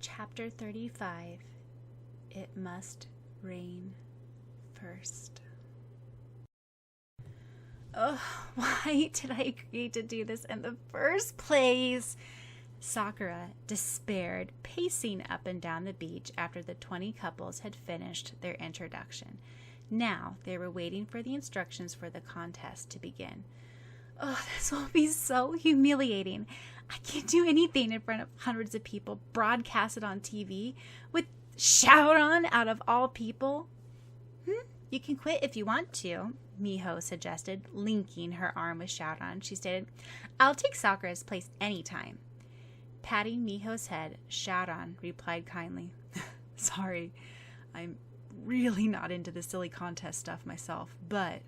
Chapter 35. It Must Rain First. Oh, why did I agree to do this in the first place? Sakura despaired, pacing up and down the beach after the 20 couples had finished their introduction. Now they were waiting for the instructions for the contest to begin. Oh, this will be so humiliating. I can't do anything in front of hundreds of people, broadcasted on TV, with Syaoran out of all people. You can quit if you want to, Miho suggested, linking her arm with Syaoran. She stated, I'll take Sakura's place anytime. Patting Miho's head, Syaoran replied kindly, Sorry, I'm really not into the silly contest stuff myself, but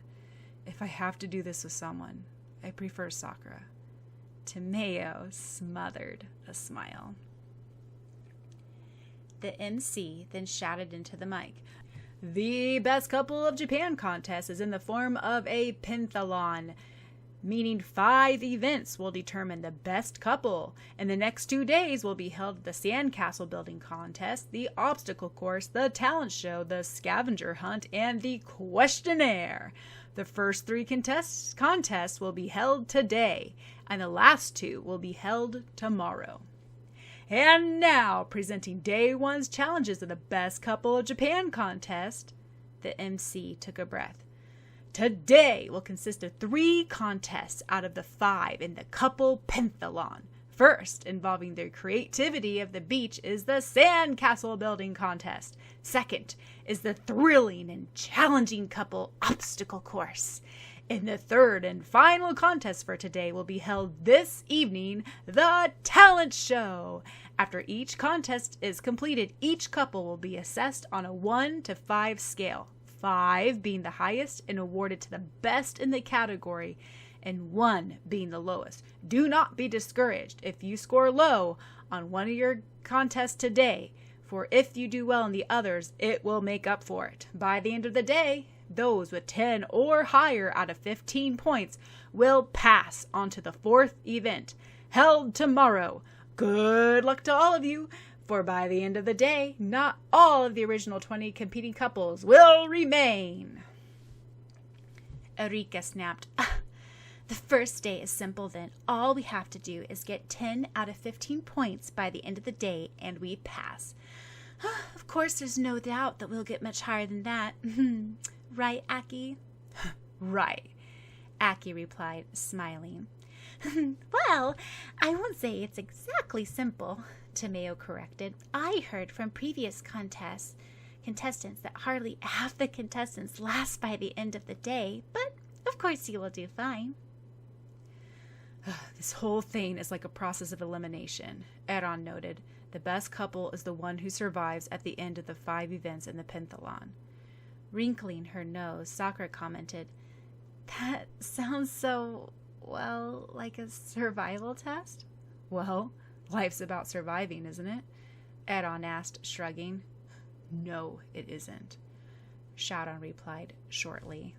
if I have to do this with someone, I prefer Sakura. Tomeo smothered a smile. The MC then shouted into the mic, The Best Couple of Japan contest is in the form of a pentathlon, meaning 5 events will determine the best couple. In the next 2 days will be held the sandcastle building contest, the obstacle course, the talent show, the scavenger hunt, and the questionnaire. The first 3 contests will be held today, and the last 2 will be held tomorrow. And now, presenting day 1's challenges of the Best Couple of Japan contest, the MC took a breath. Today will consist of 3 contests out of the 5 in the couple pentathlon. First, involving the creativity of the beach, is the sandcastle building contest. Second is the thrilling and challenging couple obstacle course. And the third and final contest for today will be held this evening, the talent show. After each contest is completed, each couple will be assessed on a 1 to 5 scale, 5 being the highest and awarded to the best in the category, and 1 being the lowest. Do not be discouraged if you score low on one of your contests today, for if you do well in the others, it will make up for it. By the end of the day, those with 10 or higher out of 15 points will pass on to the 4th event, held tomorrow. Good luck to all of you, for by the end of the day, not all of the original 20 competing couples will remain. Erika snapped. The first day is simple then. All we have to do is get 10 out of 15 points by the end of the day, and we pass. Of course, there's no doubt that we'll get much higher than that. Right, Aki? Right, Aki replied, smiling. Well, I won't say it's exactly simple, Tomeo corrected. I heard from previous contestants that hardly half the contestants last by the end of the day, but of course you will do fine. This whole thing is like a process of elimination, Eron noted. The best couple is the one who survives at the end of the 5 events in the pentathlon. Wrinkling her nose, Sakura commented, That sounds so, well, like a survival test? Well, life's about surviving, isn't it? Eron asked, shrugging. No, it isn't, Syaoran replied shortly.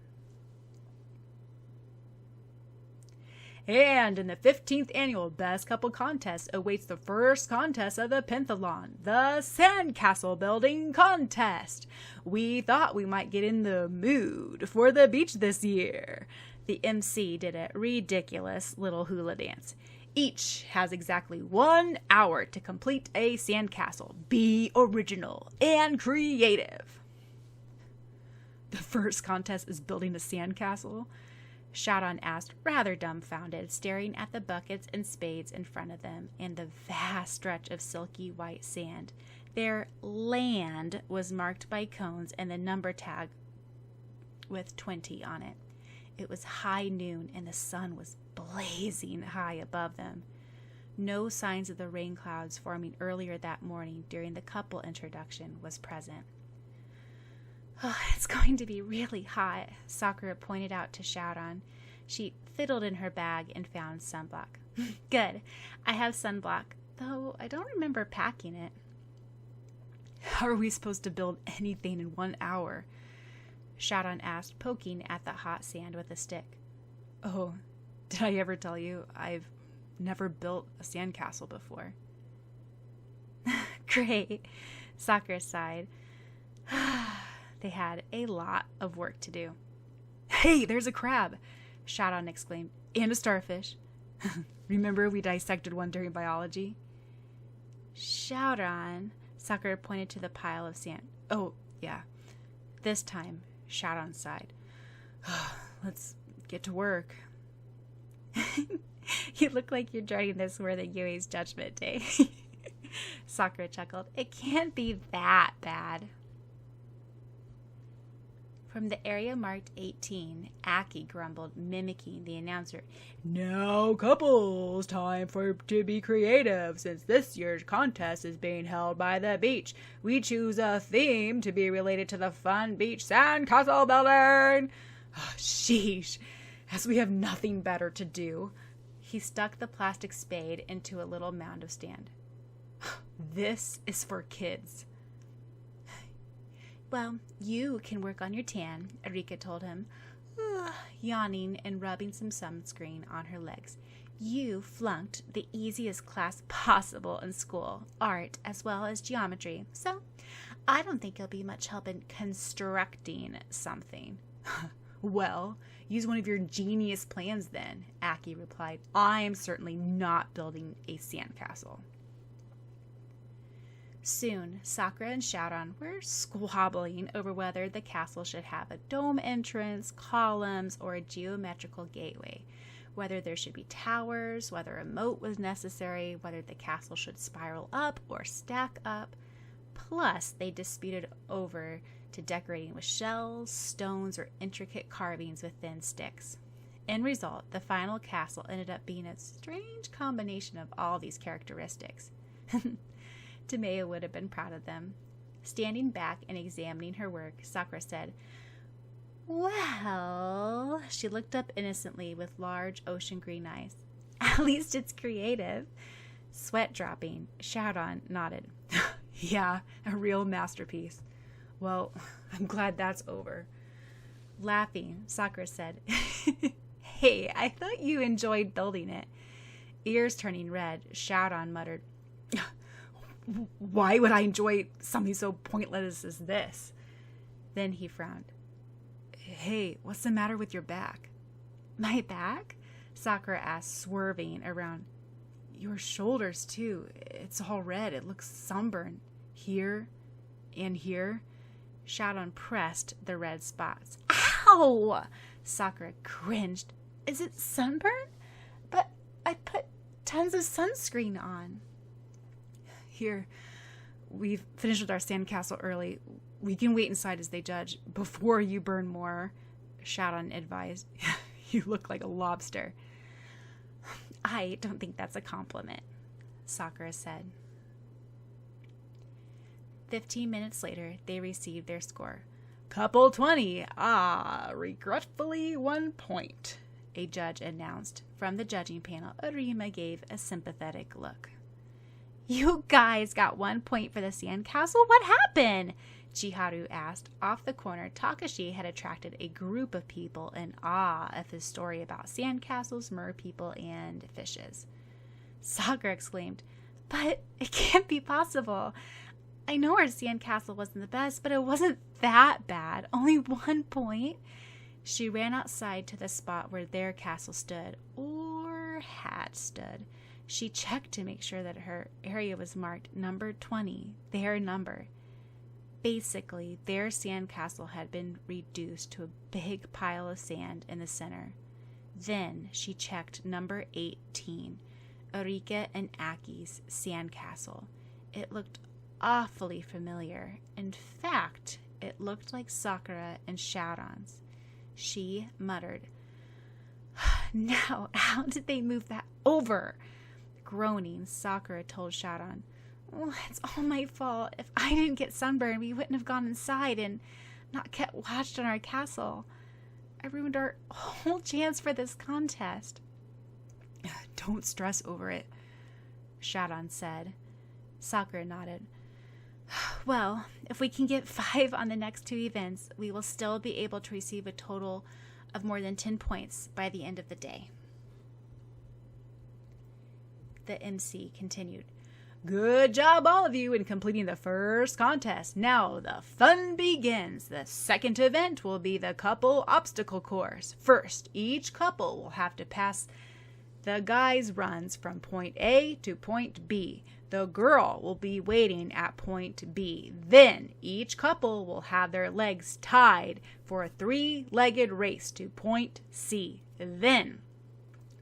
And in the 15th annual Best Couple contest awaits the first contest of the pentathlon, the Sandcastle Building Contest. We thought we might get in the mood for the beach this year. The MC did a ridiculous little hula dance. Each has exactly 1 hour to complete a sandcastle. Be original and creative. The first contest is building a sandcastle? Syaoran asked, rather dumbfounded, staring at the buckets and spades in front of them and the vast stretch of silky white sand. Their land was marked by cones and the number tag with 20 on it. It was high noon and the sun was blazing high above them. No signs of the rain clouds forming earlier that morning during the couple introduction was present. Oh, it's going to be really hot, Sakura pointed out to Syaoran. She fiddled in her bag and found sunblock. Good. I have sunblock, though I don't remember packing it. How are we supposed to build anything in 1 hour? Syaoran asked, poking at the hot sand with a stick. Oh, did I ever tell you I've never built a sandcastle before? Great, Sakura sighed. They had a lot of work to do. Hey, there's a crab, Syaoran exclaimed, and a starfish. Remember we dissected one during biology? Syaoran, Sakura pointed to the pile of sand. Oh, yeah. This time, Syaoran sighed. Let's get to work. You look like you're dreading this more than Yui's judgment day. Sakura chuckled. It can't be that bad. From the area marked 18, Aki grumbled, mimicking the announcer. Now, couples, time to be creative. Since this year's contest is being held by the beach, we choose a theme to be related to the fun beach sandcastle building. Sheesh, as we have nothing better to do. He stuck the plastic spade into a little mound of sand. This is for kids. Well, you can work on your tan, Erika told him, yawning and rubbing some sunscreen on her legs. You flunked the easiest class possible in school, art as well as geometry, so I don't think you'll be much help in constructing something. Well, use one of your genius plans then, Aki replied. I am certainly not building a sandcastle. Soon, Sakura and Syaoran were squabbling over whether the castle should have a dome entrance, columns, or a geometrical gateway, whether there should be towers, whether a moat was necessary, whether the castle should spiral up or stack up. Plus, they disputed over to decorating with shells, stones, or intricate carvings with thin sticks. In result, the final castle ended up being a strange combination of all these characteristics. Tamea would have been proud of them. Standing back and examining her work, Sakura said, Well, she looked up innocently with large ocean green eyes. At least it's creative. Sweat dropping, Syaoran nodded. Yeah, a real masterpiece. Well, I'm glad that's over. Laughing, Sakura said, Hey, I thought you enjoyed building it. Ears turning red, Syaoran muttered, Why would I enjoy something so pointless as this? Then he frowned. Hey, what's the matter with your back? My back? Sakura asked, swerving around. Your shoulders, too. It's all red. It looks sunburned. Here and here. Syaoran pressed the red spots. Ow! Sakura cringed. Is it sunburn? But I put tons of sunscreen on. Here, we've finished with our sandcastle early. We can wait inside as they judge before you burn more, Syaoran advised. You look like a lobster. I don't think that's a compliment, Sakura said. 15 minutes later, they received their score. Couple 20. Regretfully 1 point, a judge announced. From the judging panel, Arima gave a sympathetic look. You guys got 1 point for the sandcastle? What happened? Chiharu asked. Off the corner, Takashi had attracted a group of people in awe of his story about sandcastles, merpeople, and fishes. Sakura exclaimed, But it can't be possible. I know our sandcastle wasn't the best, but it wasn't that bad. Only 1 point. She ran outside to the spot where their castle stood, or had stood. She checked to make sure that her area was marked number 20, their number. Basically, their sandcastle had been reduced to a big pile of sand in the center. Then she checked number 18, Erika and Aki's sandcastle. It looked awfully familiar. In fact, it looked like Sakura and Syaoran's. She muttered, Now, how did they move that over? Groaning, Sakura told Syaoran, It's all my fault. If I didn't get sunburned, we wouldn't have gone inside and not kept watch on our castle. I ruined our whole chance for this contest. Don't stress over it, Syaoran said. Sakura nodded. Well, if we can get 5 on the next 2 events, we will still be able to receive a total of more than 10 points by the end of the day. The MC continued. Good job, all of you, in completing the first contest. Now the fun begins. The second event will be the couple obstacle course. First, each couple will have to pass the guy's runs from point A to point B. The girl will be waiting at point B. Then each couple will have their legs tied for a 3-legged race to point C. Then,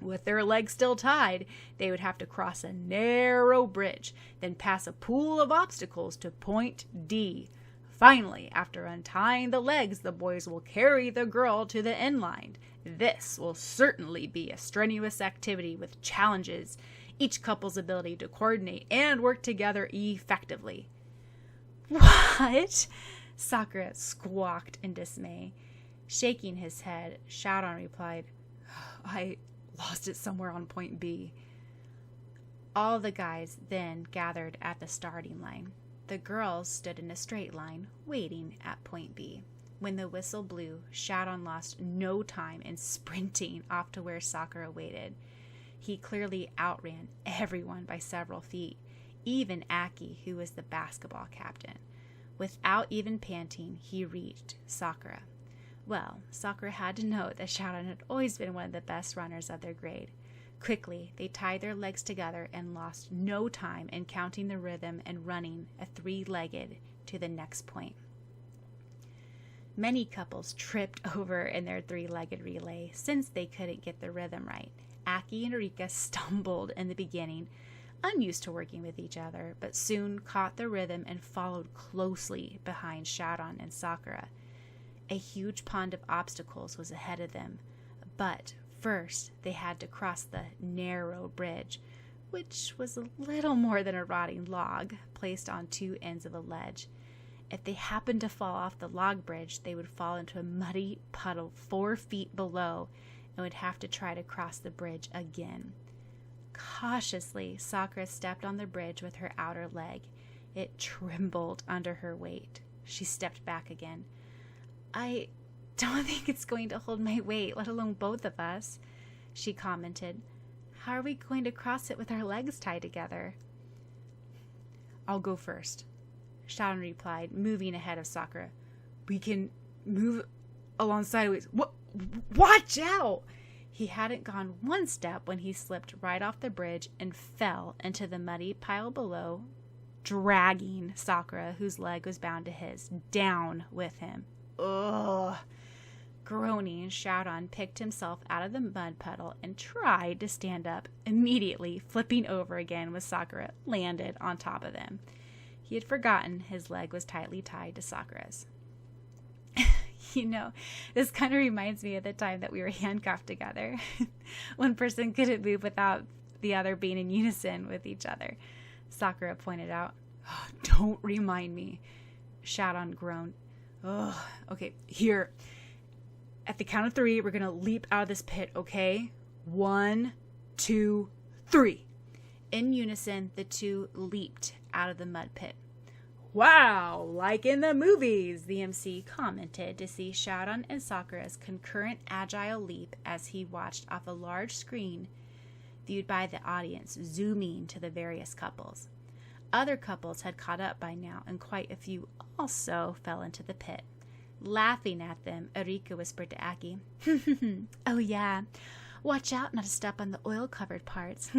with their legs still tied, they would have to cross a narrow bridge, then pass a pool of obstacles to point D. Finally, after untying the legs, the boys will carry the girl to the end line. This will certainly be a strenuous activity with challenges each couple's ability to coordinate and work together effectively. What? Sakura squawked in dismay. Shaking his head, Syaoran replied, I lost it somewhere on point B. All the guys then gathered at the starting line. The girls stood in a straight line, waiting at point B. When the whistle blew, Syaoran lost no time in sprinting off to where Sakura waited. He clearly outran everyone by several feet, even Aki, who was the basketball captain. Without even panting, he reached Sakura. Well, Sakura had to note that Syaoran had always been one of the best runners of their grade. Quickly, they tied their legs together and lost no time in counting the rhythm and running a 3-legged to the next point. Many couples tripped over in their 3-legged relay since they couldn't get the rhythm right. Aki and Erika stumbled in the beginning, unused to working with each other, but soon caught the rhythm and followed closely behind Syaoran and Sakura. A huge pond of obstacles was ahead of them, but first they had to cross the narrow bridge, which was a little more than a rotting log placed on 2 ends of a ledge. If they happened to fall off the log bridge, they would fall into a muddy puddle 4 feet below and would have to try to cross the bridge again. Cautiously, Sakura stepped on the bridge with her outer leg. It trembled under her weight. She stepped back again. I don't think it's going to hold my weight, let alone both of us, she commented. How are we going to cross it with our legs tied together? I'll go first, Syaoran replied, moving ahead of Sakura. We can move along sideways. Watch out! He hadn't gone 1 step when he slipped right off the bridge and fell into the muddy pile below, dragging Sakura, whose leg was bound to his, down with him. Ugh! Groaning, Syaoran picked himself out of the mud puddle and tried to stand up. Immediately, flipping over again with Sakura, landed on top of him. He had forgotten his leg was tightly tied to Sakura's. You know, this kind of reminds me of the time that we were handcuffed together. One person couldn't move without the other being in unison with each other, Sakura pointed out. Oh, don't remind me, Syaoran groaned. Oh, okay, here. At the count of 3, we're going to leap out of this pit, okay? 1, 2, 3. In unison, the two leaped out of the mud pit. Wow, like in the movies, the MC commented to see Syaoran and Sakura's concurrent agile leap as he watched off a large screen viewed by the audience, zooming to the various couples. Other couples had caught up by now, and quite a few also fell into the pit. Laughing at them, Erika whispered to Aki, Oh yeah, watch out not to step on the oil-covered parts.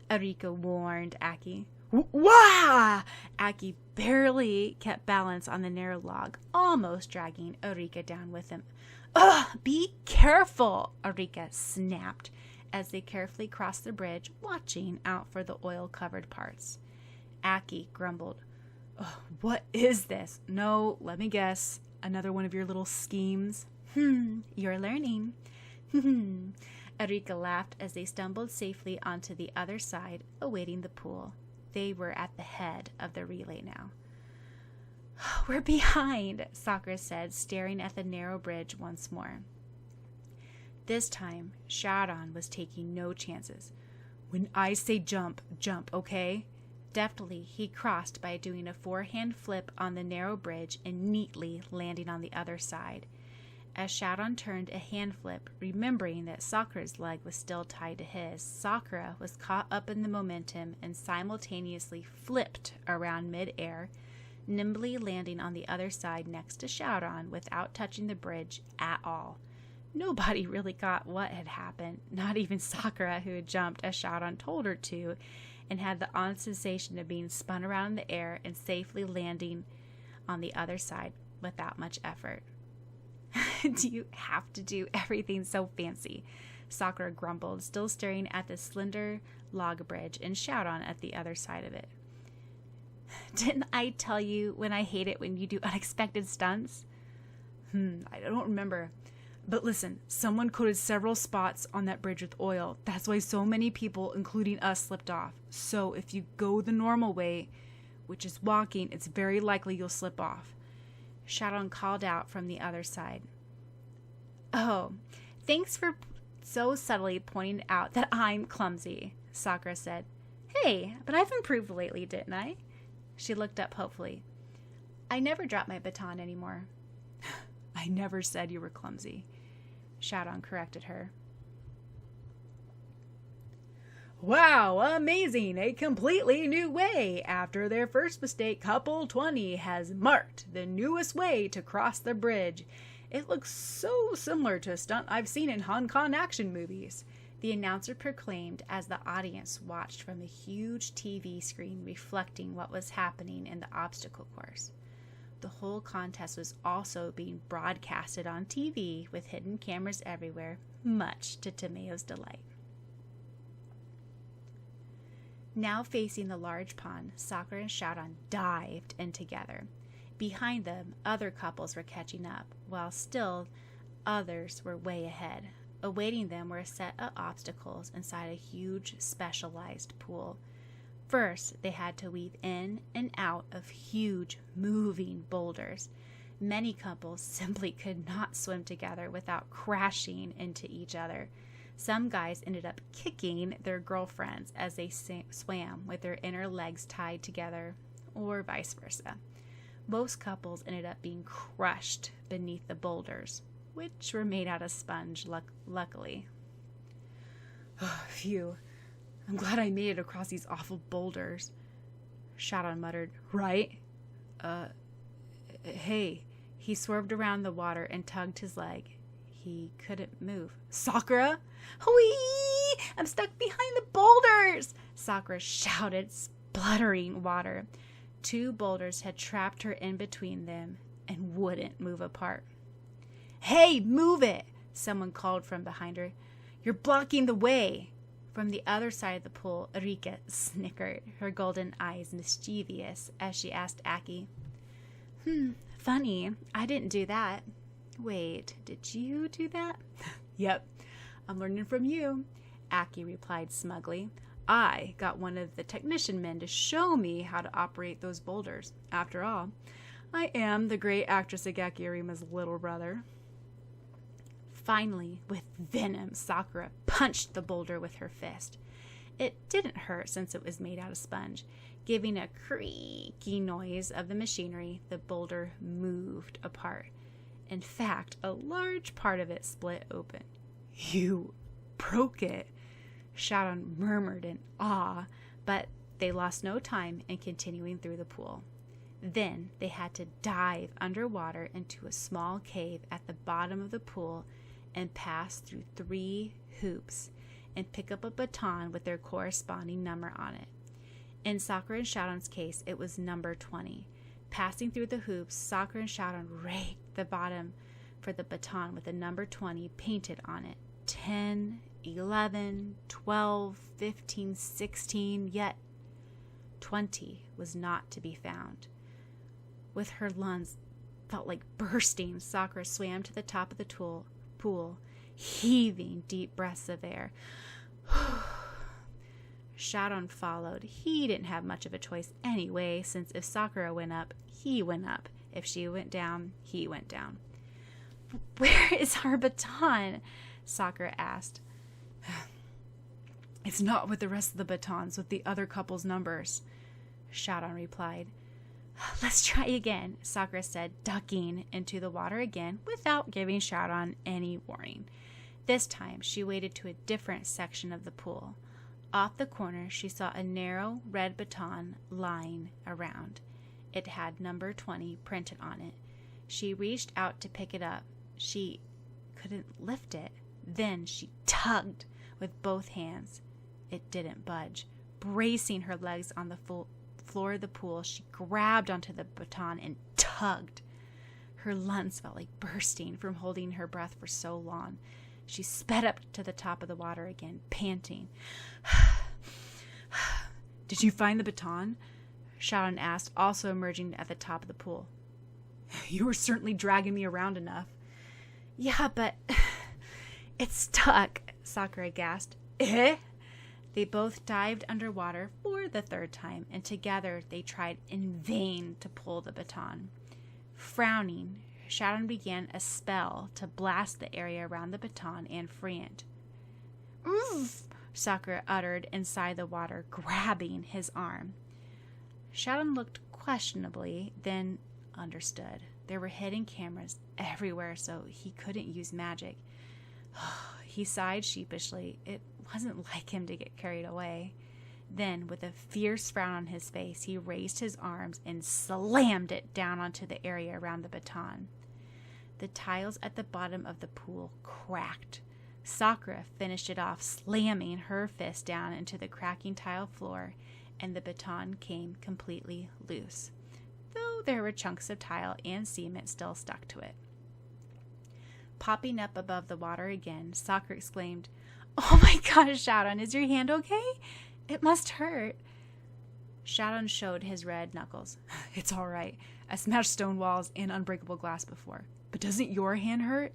Erika warned Aki. Wah! Aki barely kept balance on the narrow log, almost dragging Erika down with him. Ugh! Be careful! Erika snapped as they carefully crossed the bridge, watching out for the oil-covered parts. Aki grumbled. What is this? No, let me guess. Another one of your little schemes? You're learning. Erika laughed as they stumbled safely onto the other side, awaiting the pool. They were at the head of the relay now. We're behind, Sakura said, staring at the narrow bridge once more. This time, Syaoran was taking no chances. When I say jump, jump, okay? Deftly, he crossed by doing a forehand flip on the narrow bridge and neatly landing on the other side. As Syaoran turned a hand flip, remembering that Sakura's leg was still tied to his, Sakura was caught up in the momentum and simultaneously flipped around mid-air, nimbly landing on the other side next to Syaoran without touching the bridge at all. Nobody really got what had happened, not even Sakura, who had jumped as Syaoran told her to, and had the odd sensation of being spun around in the air and safely landing on the other side without much effort. Do you have to do everything so fancy? Sakura grumbled, still staring at the slender log bridge and Syaoran at the other side of it. Didn't I tell you when I hate it when you do unexpected stunts? I don't remember. But listen, someone coated several spots on that bridge with oil. That's why so many people, including us, slipped off. So if you go the normal way, which is walking, it's very likely you'll slip off. Syaoran called out from the other side. Oh, thanks for so subtly pointing out that I'm clumsy, Sakura said. Hey, but I've improved lately, didn't I? She looked up hopefully. I never drop my baton anymore. I never said you were clumsy, Syaoran corrected her. Wow, amazing! A completely new way. After their first mistake, couple 20 has marked the newest way to cross the bridge. It looks so similar to a stunt I've seen in Hong Kong action movies, the announcer proclaimed as the audience watched from a huge TV screen reflecting what was happening in the obstacle course. The whole contest was also being broadcasted on TV with hidden cameras everywhere, much to Tomeo's delight. Now facing the large pond, Sakura and Syaoran dived in together. Behind them, other couples were catching up, while still others were way ahead. Awaiting them were a set of obstacles inside a huge, specialized pool. First, they had to weave in and out of huge, moving boulders. Many couples simply could not swim together without crashing into each other. Some guys ended up kicking their girlfriends as they swam with their inner legs tied together, or vice versa. Most couples ended up being crushed beneath the boulders, which were made out of sponge, luckily. Oh, phew. I'm glad I made it across these awful boulders, Syaoran muttered. Right? Hey. He swerved around the water and tugged his leg. He couldn't move. Sakura? Whee! I'm stuck behind the boulders! Sakura shouted, spluttering water. 2 boulders had trapped her in between them and wouldn't move apart. Hey, move it! Someone called from behind her. You're blocking the way! From the other side of the pool, Rika snickered, her golden eyes mischievous, as she asked Aki. Funny. I didn't do that. Wait, did you do that? Yep, I'm learning from you, Aki replied smugly. I got one of the technician men to show me how to operate those boulders. After all, I am the great actress Agaki Arima's little brother. Finally, with venom, Sakura punched the boulder with her fist. It didn't hurt since it was made out of sponge. Giving a creaky noise of the machinery, the boulder moved apart. In fact, a large part of it split open. You broke it, Syaoran murmured in awe, but they lost no time in continuing through the pool. Then they had to dive underwater into a small cave at the bottom of the pool and pass through 3 hoops and pick up a baton with their corresponding number on it. In Sakura and Syaoran's case, it was number 20. Passing through the hoops, Sakura and Syaoran raked the bottom for the baton with the number 20 painted on it. 10, 11, 12, 15, 16, yet 20 was not to be found. With her lungs felt like bursting, Sakura swam to the top of the pool, heaving deep breaths of air. Syaoran followed. He didn't have much of a choice anyway, since if Sakura went up, he went up. If she went down, he went down. Where is our baton? Sakura asked. It's not with the rest of the batons, with the other couple's numbers, Syaoran replied. Let's try again, Sakura said, ducking into the water again without giving Syaoran any warning. This time, she waded to a different section of the pool. Off the corner, she saw a narrow red baton lying around. It had number 20 printed on it. She reached out to pick it up. She couldn't lift it. Then she tugged with both hands. It didn't budge. Bracing her legs on the floor of the pool, she grabbed onto the baton and tugged. Her lungs felt like bursting from holding her breath for so long. She sped up to the top of the water again, panting. Did you find the baton? Syaoran asked, also emerging at the top of the pool. You were certainly dragging me around enough. Yeah, but it's stuck, Sakura gasped. Eh? They both dived underwater for the third time, and together they tried in vain to pull the baton. Frowning, Syaoran began a spell to blast the area around the baton and free it. Oof! Sakura uttered inside the water, grabbing his arm. Syaoran looked questionably, then understood. There were hidden cameras everywhere, so he couldn't use magic. He sighed sheepishly. It wasn't like him to get carried away. Then, with a fierce frown on his face, he raised his arms and slammed it down onto the area around the baton. The tiles at the bottom of the pool cracked. Sakura finished it off, slamming her fist down into the cracking tile floor, and the baton came completely loose, though there were chunks of tile and cement still stuck to it. Popping up above the water again, Sakura exclaimed, "Oh my gosh, Syaoran, is your hand okay? It must hurt." Syaoran showed his red knuckles. It's all right. I smashed stone walls and unbreakable glass before. But doesn't your hand hurt?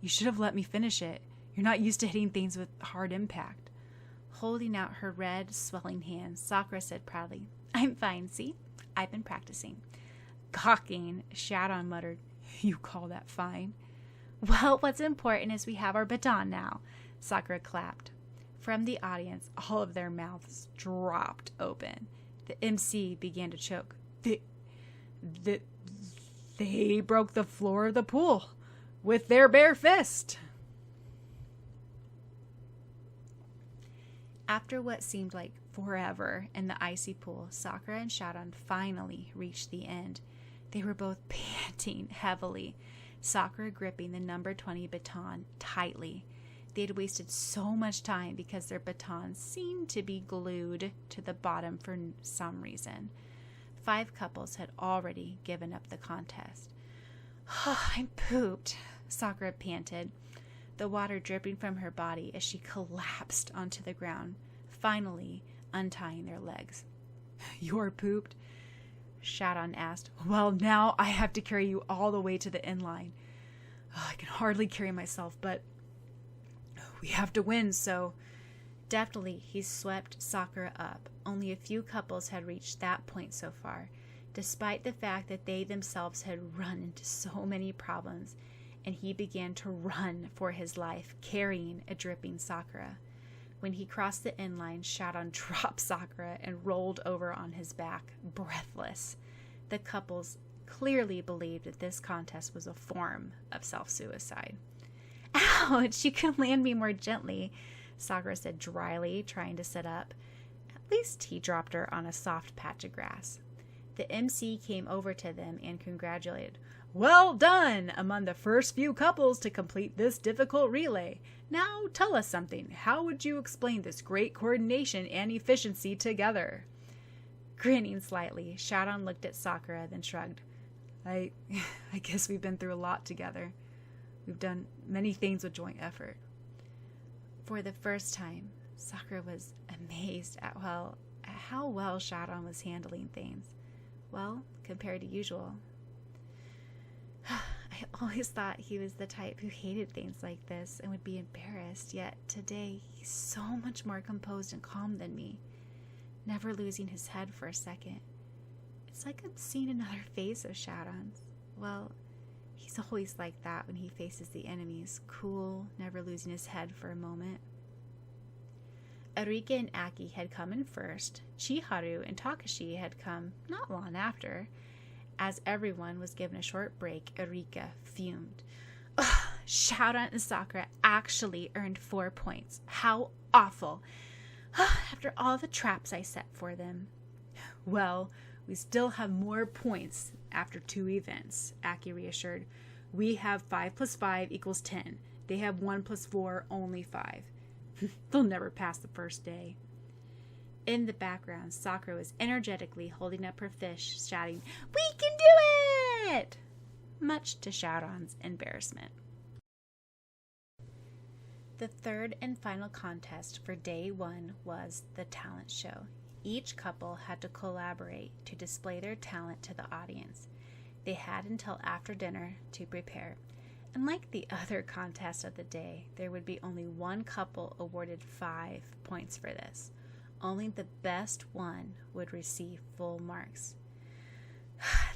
You should have let me finish it. You're not used to hitting things with hard impact. Holding out her red, swelling hand, Sakura said proudly, "I'm fine, see? I've been practicing." Gawking, Syaoran muttered, "You call that fine?" "Well, what's important is we have our baton now," Sakura clapped. From the audience, all of their mouths dropped open. The MC began to choke. They broke the floor of the pool with their bare fist. After what seemed like forever in the icy pool, Sakura and Syaoran finally reached the end. They were both panting heavily, Sakura gripping the number 20 baton tightly. They had wasted so much time because their batons seemed to be glued to the bottom for some reason. 5 couples had already given up the contest. I'm pooped, Sakura panted, the water dripping from her body as she collapsed onto the ground, finally untying their legs. You're pooped? Syaoran asked. Well, now I have to carry you all the way to the inline. I can hardly carry myself, but we have to win, so... Deftly, he swept Sakura up. Only a few couples had reached that point so far, despite the fact that they themselves had run into so many problems, and he began to run for his life, carrying a dripping Sakura. When he crossed the inline, Syaoran dropped Sakura and rolled over on his back, breathless. The couples clearly believed that this contest was a form of self-suicide. Ouch, you can land me more gently, Sakura said dryly, trying to sit up. At least he dropped her on a soft patch of grass. The MC came over to them and congratulated. Well done, among the first few couples to complete this difficult relay. Now tell us something. How would you explain this great coordination and efficiency together? Grinning slightly, Syaoran looked at Sakura, then shrugged. I guess we've been through a lot together. We've done many things with joint effort. For the first time, Sakura was amazed at how well Syaoran was handling things. Well, compared to usual. I always thought he was the type who hated things like this and would be embarrassed, yet today he's so much more composed and calm than me, never losing his head for a second. It's like I'm seeing another face of Syaoran's. Well, he's always like that when he faces the enemies, cool, never losing his head for a moment. Arika and Aki had come in first. Chiharu and Takashi had come not long after. As everyone was given a short break, Arika fumed. Ugh, Syaoran and Sakura actually earned 4 points. How awful. After all the traps I set for them. Well, we still have more points after 2 events, Aki reassured. We have 5 plus 5 equals 10. They have 1 plus 4, only 5. They'll never pass the first day. In the background, Sakura was energetically holding up her fish, shouting, "We can do it!" much to Syaoran's embarrassment. The third and final contest for day 1 was the talent show. Each couple had to collaborate to display their talent to the audience. They had until after dinner to prepare. Unlike the other contests of the day, there would be only one couple awarded 5 points for this. Only the best one would receive full marks.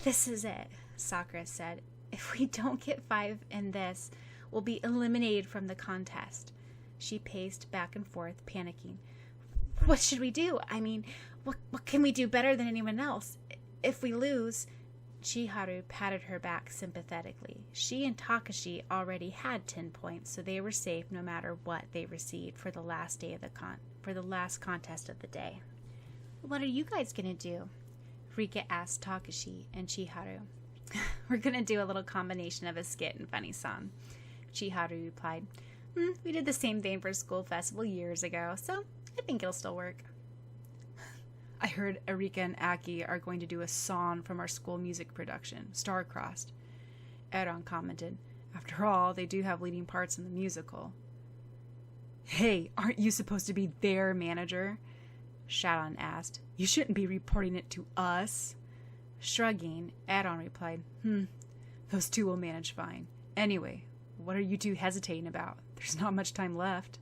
This is it, Sakura said. If we don't get 5 in this, we'll be eliminated from the contest. She paced back and forth, panicking. What should we do? I mean, what can we do better than anyone else? If we lose... Chiharu patted her back sympathetically. She and Takashi already had 10 points, so they were safe no matter what they received for the last day of the last contest of the day. What are you guys gonna do? Rika asked Takashi and Chiharu. We're gonna do a little combination of a skit and funny song. Chiharu replied. We did the same thing for school festival years ago, so I think it'll still work. I heard Arika and Aki are going to do a song from our school music production, Star-Crossed. Syaoran commented. After all, they do have leading parts in the musical. Hey, aren't you supposed to be their manager? Syaoran asked. You shouldn't be reporting it to us. Shrugging, Syaoran replied, those two will manage fine. Anyway, what are you two hesitating about? There's not much time left.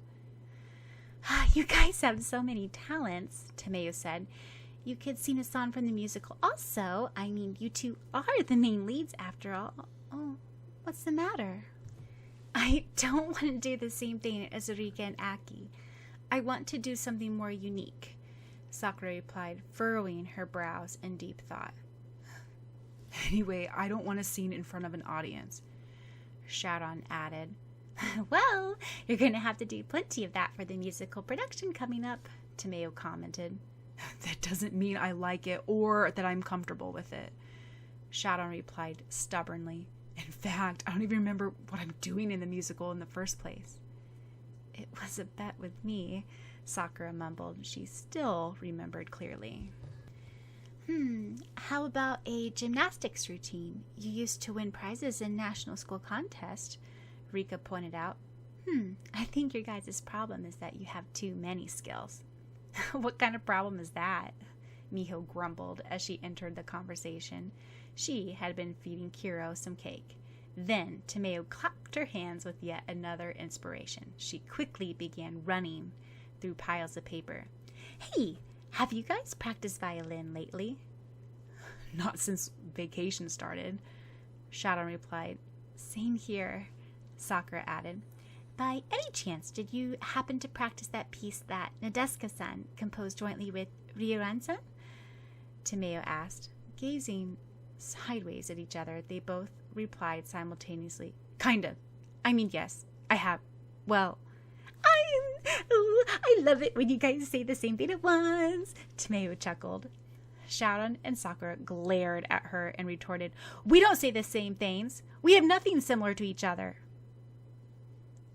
You guys have so many talents, Tomeo said. You could sing a song from the musical also. I mean, you two are the main leads after all. Oh, what's the matter? I don't want to do the same thing as Arika and Aki. I want to do something more unique, Sakura replied, furrowing her brows in deep thought. Anyway, I don't want to sing in front of an audience, Syaoran added. Well, you're going to have to do plenty of that for the musical production coming up, Tomeo commented. That doesn't mean I like it or that I'm comfortable with it, Syaoran replied stubbornly. In fact, I don't even remember what I'm doing in the musical in the first place. It was a bet with me, Sakura mumbled. She still remembered clearly. How about a gymnastics routine? You used to win prizes in national school contests, Rika pointed out. I think your guys' problem is that you have too many skills. What kind of problem is that? Miho grumbled as she entered the conversation. She had been feeding Kiro some cake. Then Tomeo clapped her hands with yet another inspiration. She quickly began running through piles of paper. Hey, have you guys practiced violin lately? Not since vacation started, Syaoran replied. Same here, Sakura added. By any chance, did you happen to practice that piece that Nadeska-san composed jointly with Ryoran-san? Tomeo asked. Gazing sideways at each other, they both replied simultaneously. Kind of. I mean, yes, I have. Well, I love it when you guys say the same thing at once, Tomeo chuckled. Syaoran and Sakura glared at her and retorted, We don't say the same things. We have nothing similar to each other.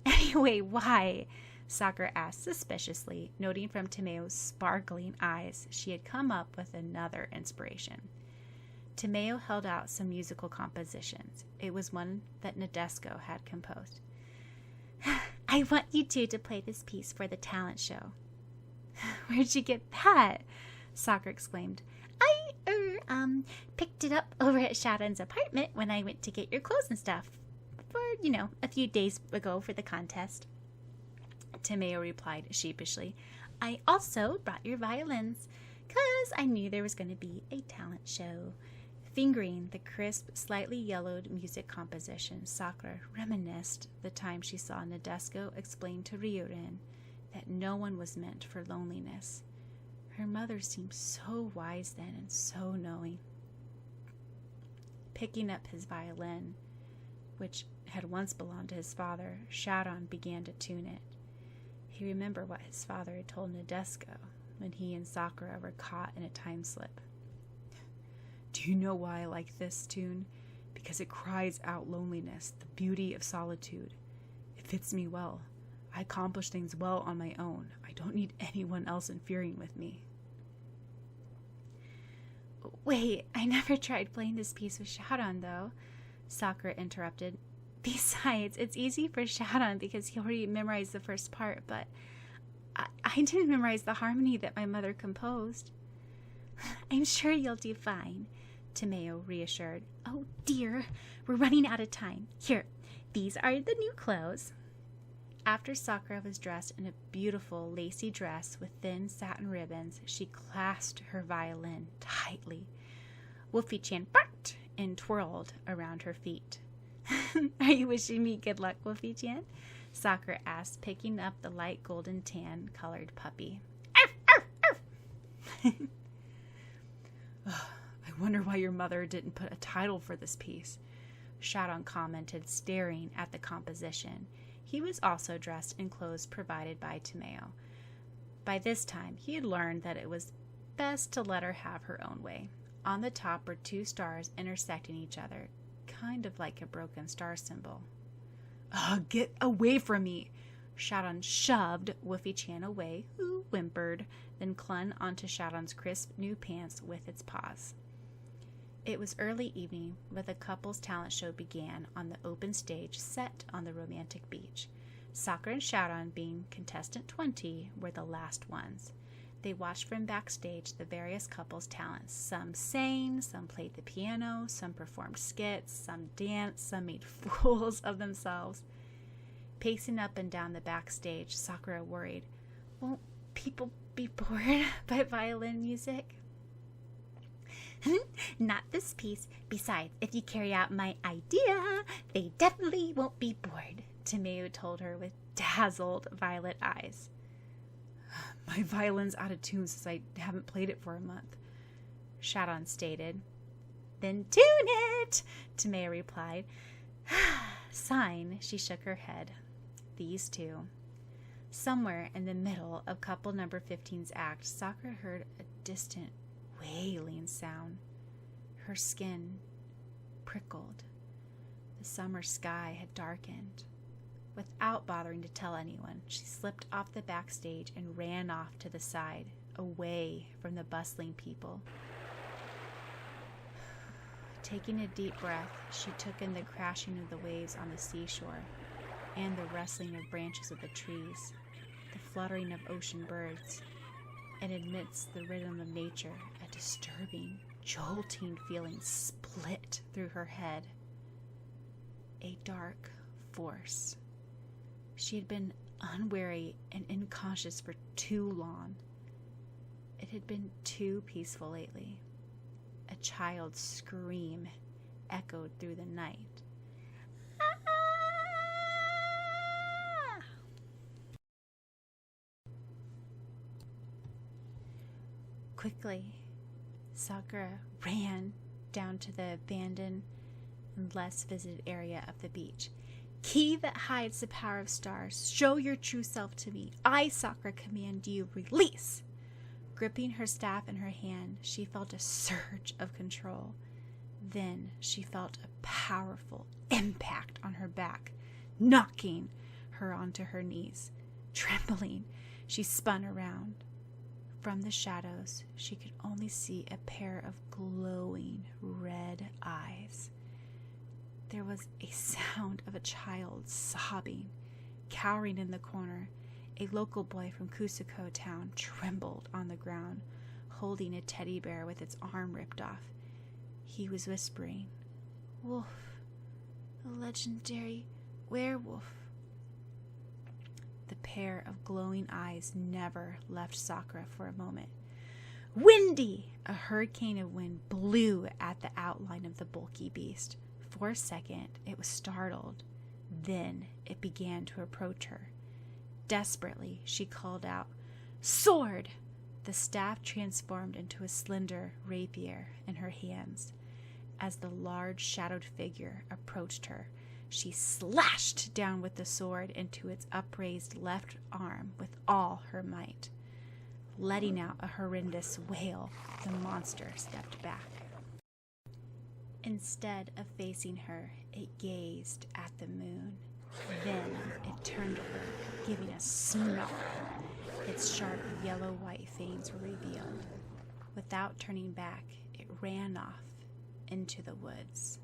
Anyway, why? Sakura asked suspiciously, noting from Tomeo's sparkling eyes she had come up with another inspiration. Tomeo held out some musical compositions. It was one that Nadeska had composed. I want you two to play this piece for the talent show. Where'd you get that? Sakura exclaimed. I picked it up over at Syaoran's apartment when I went to get your clothes and stuff. For, a few days ago for the contest. Tomeo replied sheepishly. I also brought your violins, 'cause I knew there was going to be a talent show. Fingering the crisp, slightly yellowed music composition, Sakura reminisced the time she saw Nadesco explain to Ryoran that no one was meant for loneliness. Her mother seemed so wise then and so knowing. Picking up his violin, which had once belonged to his father, Syaoran began to tune it. He remembered what his father had told Nadeshiko when he and Sakura were caught in a time slip. "Do you know why I like this tune? Because it cries out loneliness, the beauty of solitude. It fits me well. I accomplish things well on my own. I don't need anyone else interfering with me." "Wait, I never tried playing this piece with Syaoran, though," Sakura interrupted. "Besides, it's easy for Syaoran because he already memorized the first part, but I didn't memorize the harmony that my mother composed." "I'm sure you'll do fine," Tomeo reassured. "Oh dear, we're running out of time. Here, these are the new clothes." After Sakura was dressed in a beautiful lacy dress with thin satin ribbons, she clasped her violin tightly. Wolfie-chan barked and twirled around her feet. "Are you wishing me good luck, Wolfie-chan?" Sakura asked, picking up the light golden tan-colored puppy. "Arf, arf, arf." I wonder why your mother didn't put a title for this piece, Syaoran commented, staring at the composition. He was also dressed in clothes provided by Tomeo. By this time, he had learned that it was best to let her have her own way. On the top were 2 stars intersecting each other, kind of like a broken star symbol. Get away from me! Syaoran shoved Wolfie-chan away, who whimpered, then clung onto Syaoran's crisp new pants with its paws. It was early evening when the couple's talent show began on the open stage set on the romantic beach. Sakura and Syaoran, being contestant 20, were the last ones. They watched from backstage the various couples' talents. Some sang, some played the piano, some performed skits, some danced, some made fools of themselves. Pacing up and down the backstage, Sakura worried, "Won't people be bored by violin music?" "Not this piece. Besides, if you carry out my idea, they definitely won't be bored," Tomeo told her with dazzled violet eyes. "My violin's out of tune since I haven't played it for a month," Syaoran stated. "Then tune it," Tomeo replied. Sighing, she shook her head. These two. Somewhere in the middle of couple number 15's act, Sakura heard a distant wailing sound. Her skin prickled. The summer sky had darkened. Without bothering to tell anyone, she slipped off the backstage and ran off to the side, away from the bustling people. Taking a deep breath, she took in the crashing of the waves on the seashore and the rustling of branches of the trees, the fluttering of ocean birds, and amidst the rhythm of nature, a disturbing, jolting feeling split through her head. A dark force. She had been unwary and unconscious for too long. It had been too peaceful lately. A child's scream echoed through the night. Quickly, Sakura ran down to the abandoned and less visited area of the beach. "Key that hides the power of stars, show your true self to me. I, Sakura, command you, release." Gripping her staff in her hand, she felt a surge of control. Then she felt a powerful impact on her back, knocking her onto her knees. Trembling, she spun around. From the shadows, she could only see a pair of glowing red eyes. There was a sound of a child sobbing, cowering in the corner. A local boy from Kusuko town trembled on the ground, holding a teddy bear with its arm ripped off. He was whispering, "Wolf, the legendary werewolf." The pair of glowing eyes never left Sakura for a moment. "Windy!" A hurricane of wind blew at the outline of the bulky beast. For a second, it was startled. Then it began to approach her. Desperately, she called out, "Sword!" The staff transformed into a slender rapier in her hands. As the large shadowed figure approached her, she slashed down with the sword into its upraised left arm with all her might. Letting out a horrendous wail, the monster stepped back. Instead of facing her, it gazed at the moon. Then it turned to her, giving a snarl. Its sharp yellow-white fangs were revealed. Without turning back, it ran off into the woods.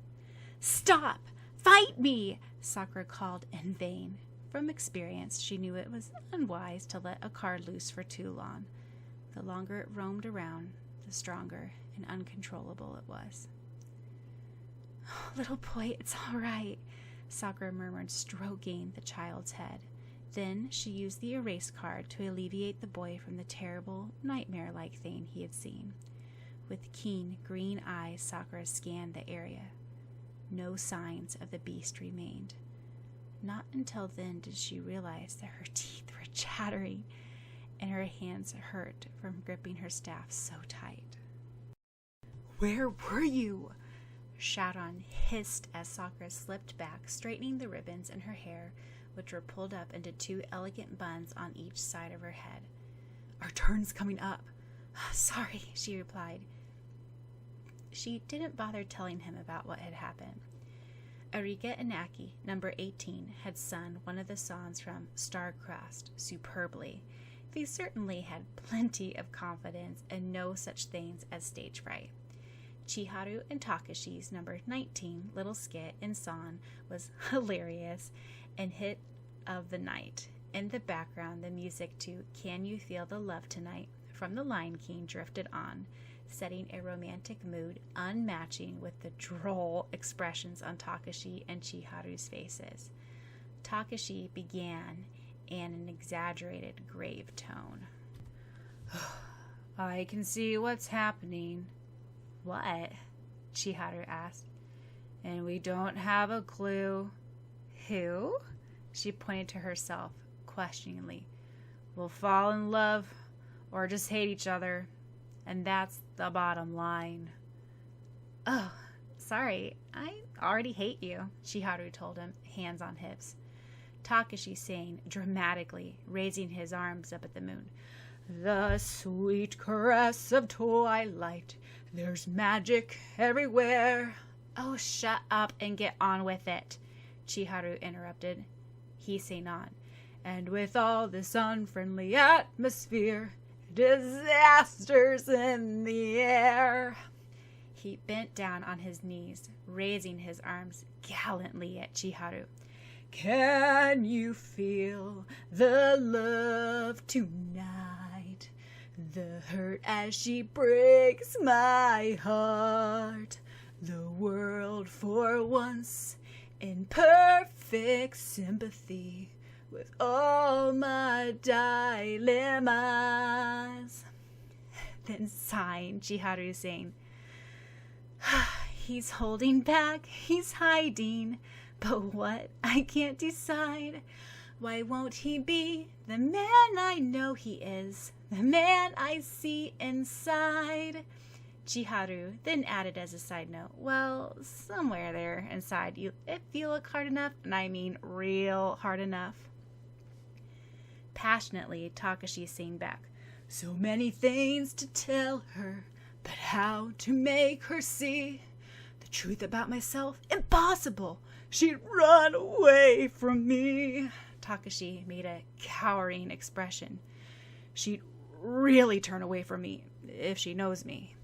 "Stop! Fight me!" Sakura called in vain. From experience, she knew it was unwise to let a card loose for too long. The longer it roamed around, the stronger and uncontrollable it was. "Little boy, it's all right," Sakura murmured, stroking the child's head. Then she used the erase card to alleviate the boy from the terrible, nightmare-like thing he had seen. With keen green eyes, Sakura scanned the area. No signs of the beast remained. Not until then did she realize that her teeth were chattering and her hands hurt from gripping her staff so tight. "Where were you?" Syaoran hissed as Sakura slipped back, straightening the ribbons in her hair, which were pulled up into 2 elegant buns on each side of her head. "Our turn's coming up." "Sorry," she replied. She didn't bother telling him about what had happened. Arika Inaki, number 18, had sung one of the songs from Star-Crossed superbly. They certainly had plenty of confidence and no such things as stage fright. Chiharu and Takashi's number 19 little skit and song was hilarious and hit of the night. In the background, the music to "Can You Feel the Love Tonight" from The Lion King drifted on, setting a romantic mood unmatching with the droll expressions on Takashi and Chiharu's faces. Takashi began in an exaggerated, grave tone. "I can see what's happening." "What?" Chiharu asked. "And we don't have a clue." "Who?" She pointed to herself questioningly. "We'll fall in love or just hate each other, and that's the bottom line." "Oh, sorry, I already hate you," Chiharu told him, hands on hips. Takashi sang dramatically, raising his arms up at the moon. "The sweet caress of twilight, there's magic everywhere." "Oh, shut up and get on with it," Chiharu interrupted. He sang on. "And with all this unfriendly atmosphere, disasters in the air." He bent down on his knees, raising his arms gallantly at Chiharu. "Can you feel the love tonight? The hurt as she breaks my heart. The world for once in perfect sympathy with all my dilemmas." Then sighing, Chiharu sang, "He's holding back, he's hiding, but what? I can't decide. Why won't he be the man I know he is, the man I see inside?" Chiharu then added as a side note, "Well, somewhere there inside you, if you look hard enough, and I mean real hard enough." Passionately, Takashi sang back, "So many things to tell her, but how to make her see the truth about myself? Impossible! She'd run away from me." Takashi made a cowering expression. "She'd really turn away from me if she knows me."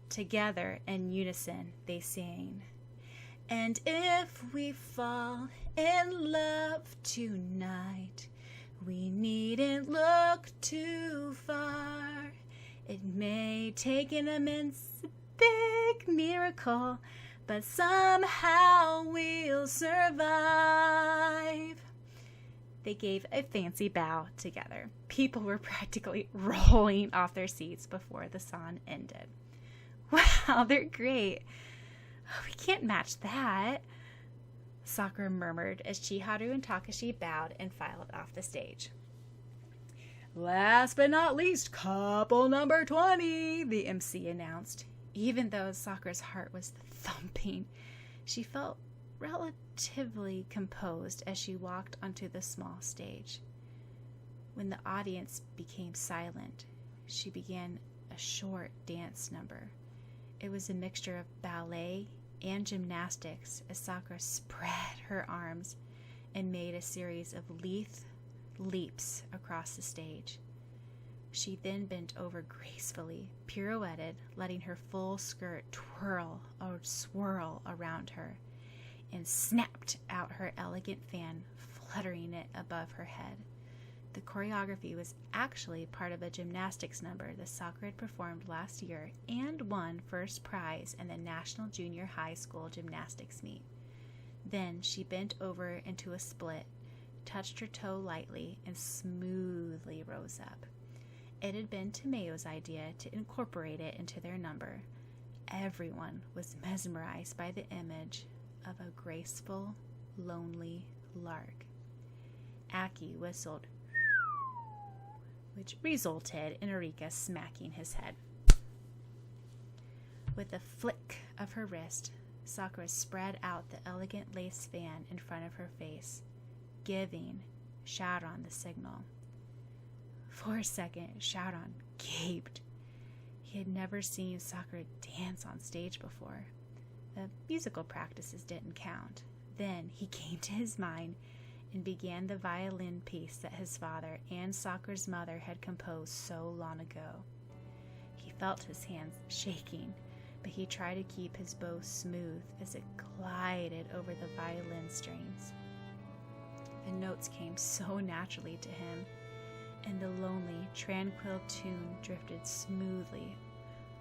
Together, in unison, they sang, "And if we fall in love tonight, we needn't look too far. It may take an immense big miracle, but somehow we'll survive." They gave a fancy bow together. People were practically rolling off their seats before the song ended. "Wow, they're great. We can't match that," Sakura murmured as Chiharu and Takashi bowed and filed off the stage. Last but not least, couple number 20, the MC announced. Even though Sakura's heart was thumping, she felt relatively composed as she walked onto the small stage. When the audience became silent, she began a short dance number. It was a mixture of ballet and gymnastics as Sakura spread her arms and made a series of leaps across the stage. She then bent over gracefully, pirouetted, letting her full skirt twirl or swirl around her, and snapped out her elegant fan, fluttering it above her head. The choreography was actually part of a gymnastics number that Sakura had performed last year and won first prize in the National Junior High School Gymnastics Meet. Then she bent over into a split, touched her toe lightly, and smoothly rose up. It had been Tomeo's idea to incorporate it into their number. Everyone was mesmerized by the image of a graceful, lonely lark. Aki whistled, which resulted in Erika smacking his head. With a flick of her wrist, Sakura spread out the elegant lace fan in front of her face, giving Syaoran the signal. For a second, Syaoran gaped. He had never seen Sakura dance on stage before. The musical practices didn't count. Then he came to his mind and began the violin piece that his father and Sakura's mother had composed so long ago. He felt his hands shaking, but he tried to keep his bow smooth as it glided over the violin strings. The notes came so naturally to him, and the lonely, tranquil tune drifted smoothly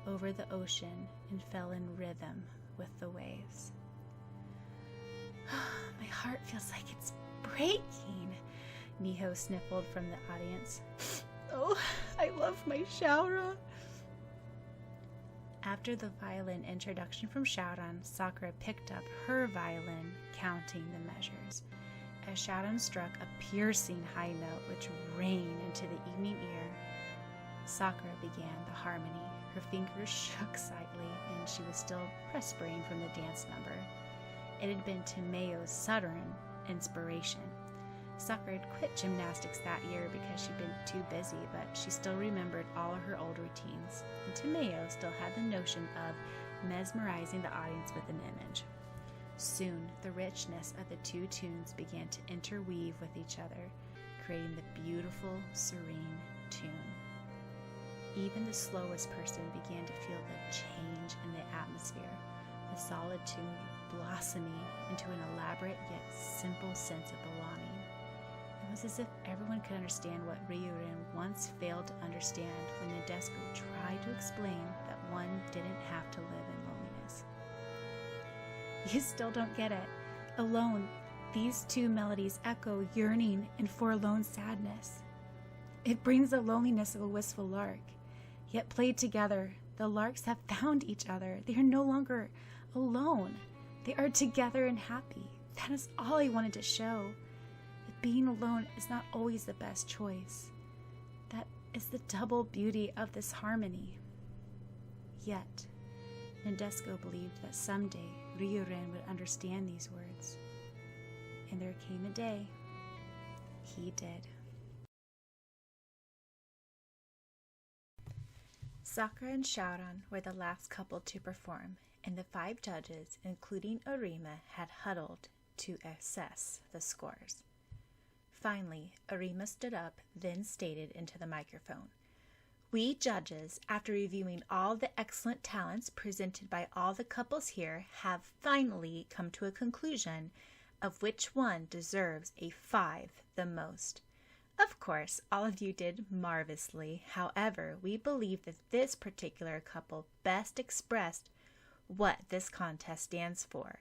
over the ocean and fell in rhythm with the waves. My heart feels like it's breaking, Miho sniffled from the audience. Oh, I love my Syaoran. After the violin introduction from Syaoran, Sakura picked up her violin, counting the measures. As Syaoran struck a piercing high note which rang into the evening ear, Sakura began the harmony. Her fingers shook slightly, and she was still perspiring from the dance number. It had been Tomeo's sudden inspiration. Sakura had quit gymnastics that year because she'd been too busy, but she still remembered all of her old routines, and Tomeo still had the notion of mesmerizing the audience with an image. Soon, the richness of the two tunes began to interweave with each other, creating the beautiful, serene tune. Even the slowest person began to feel the change in the atmosphere, the solid tune blossoming into an elaborate yet simple sense of belonging. It was as if everyone could understand what Ryurin once failed to understand when Nadesco tried to explain that one didn't have to live in loneliness. You still don't get it. Alone, these two melodies echo yearning and forlorn sadness. It brings the loneliness of a wistful lark. Yet played together, the larks have found each other. They are no longer alone. They are together and happy. That is all I wanted to show. That being alone is not always the best choice. That is the double beauty of this harmony. Yet, Nadesco believed that someday Ryurin would understand these words. And there came a day. He did. Sakura and Syaoran were the last couple to perform, and the 5 judges, including Arima, had huddled to assess the scores. Finally, Arima stood up, then stated into the microphone, "We judges, after reviewing all the excellent talents presented by all the couples here, have finally come to a conclusion of which one deserves a 5 the most. Of course, all of you did marvelously. However, we believe that this particular couple best expressed what this contest stands for.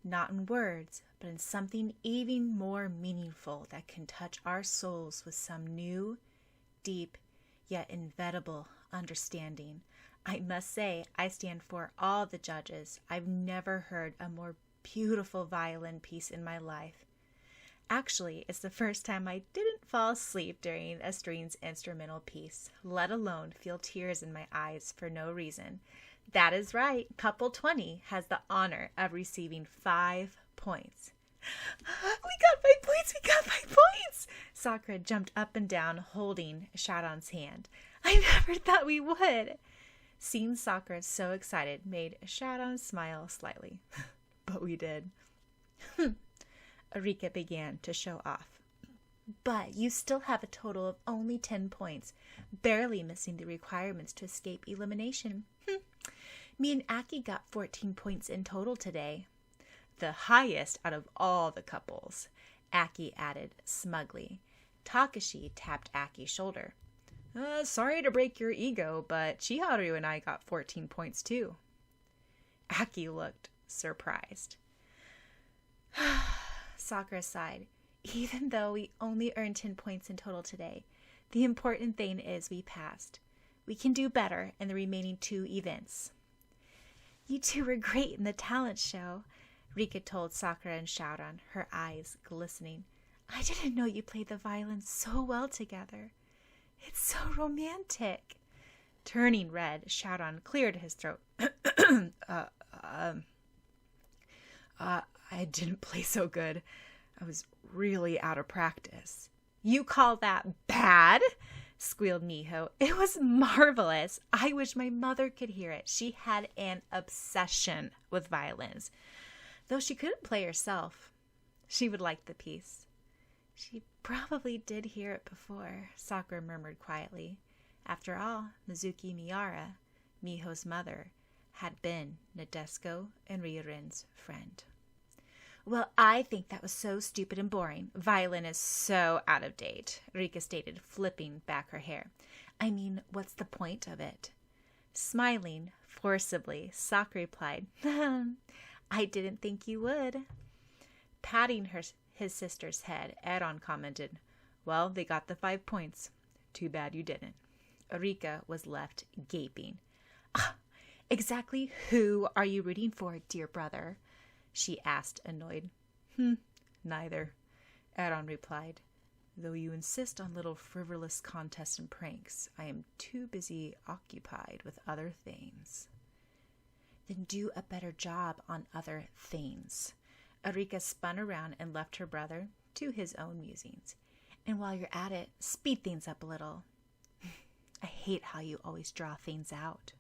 Not in words, but in something even more meaningful that can touch our souls with some new, deep, yet inevitable understanding. I must say, I stand for all the judges. I've never heard a more beautiful violin piece in my life. Actually, it's the first time I didn't fall asleep during a string's instrumental piece, let alone feel tears in my eyes for no reason. That is right. Couple 20 has the honor of receiving 5 points. We got 5 points! We got 5 points! Sakura jumped up and down, holding Syaoran's hand. I never thought we would. Seeing Sakura so excited made Syaoran smile slightly. But we did. Arika began to show off. But you still have a total of only 10 points, barely missing the requirements to escape elimination. Me and Aki got 14 points in total today. The highest out of all the couples, Aki added smugly. Takashi tapped Aki's shoulder. Sorry to break your ego, but Chiharu and I got 14 points too. Aki looked surprised. Sakura sighed. Even though we only earned 10 points in total today, the important thing is we passed. We can do better in the remaining 2 events. You two were great in the talent show, Rika told Sakura and Syaoran, her eyes glistening. I didn't know you played the violin so well together. It's so romantic. Turning red, Syaoran cleared his throat. I didn't play so good. I was really out of practice. You call that bad? Squealed Miho. It was marvelous. I wish my mother could hear it. She had an obsession with violins. Though she couldn't play herself, she would like the piece. She probably did hear it before, Sakura murmured quietly. After all, Mizuki Miyara, Miho's mother, had been Nadesico and Ryurin's friend. Well, I think that was so stupid and boring. Violin is so out of date, Rika stated, flipping back her hair. I mean, what's the point of it? Smiling forcibly, Sakura replied, I didn't think you would. Patting his sister's head, Aaron commented, Well, they got the 5 points. Too bad you didn't. Rika was left gaping. Exactly who are you rooting for, dear brother? She asked, annoyed. Neither, Aaron replied. Though you insist on little frivolous contests and pranks, I am too busy occupied with other things. Then do a better job on other things. Arika spun around and left her brother to his own musings. And while you're at it, speed things up a little. I hate how you always draw things out.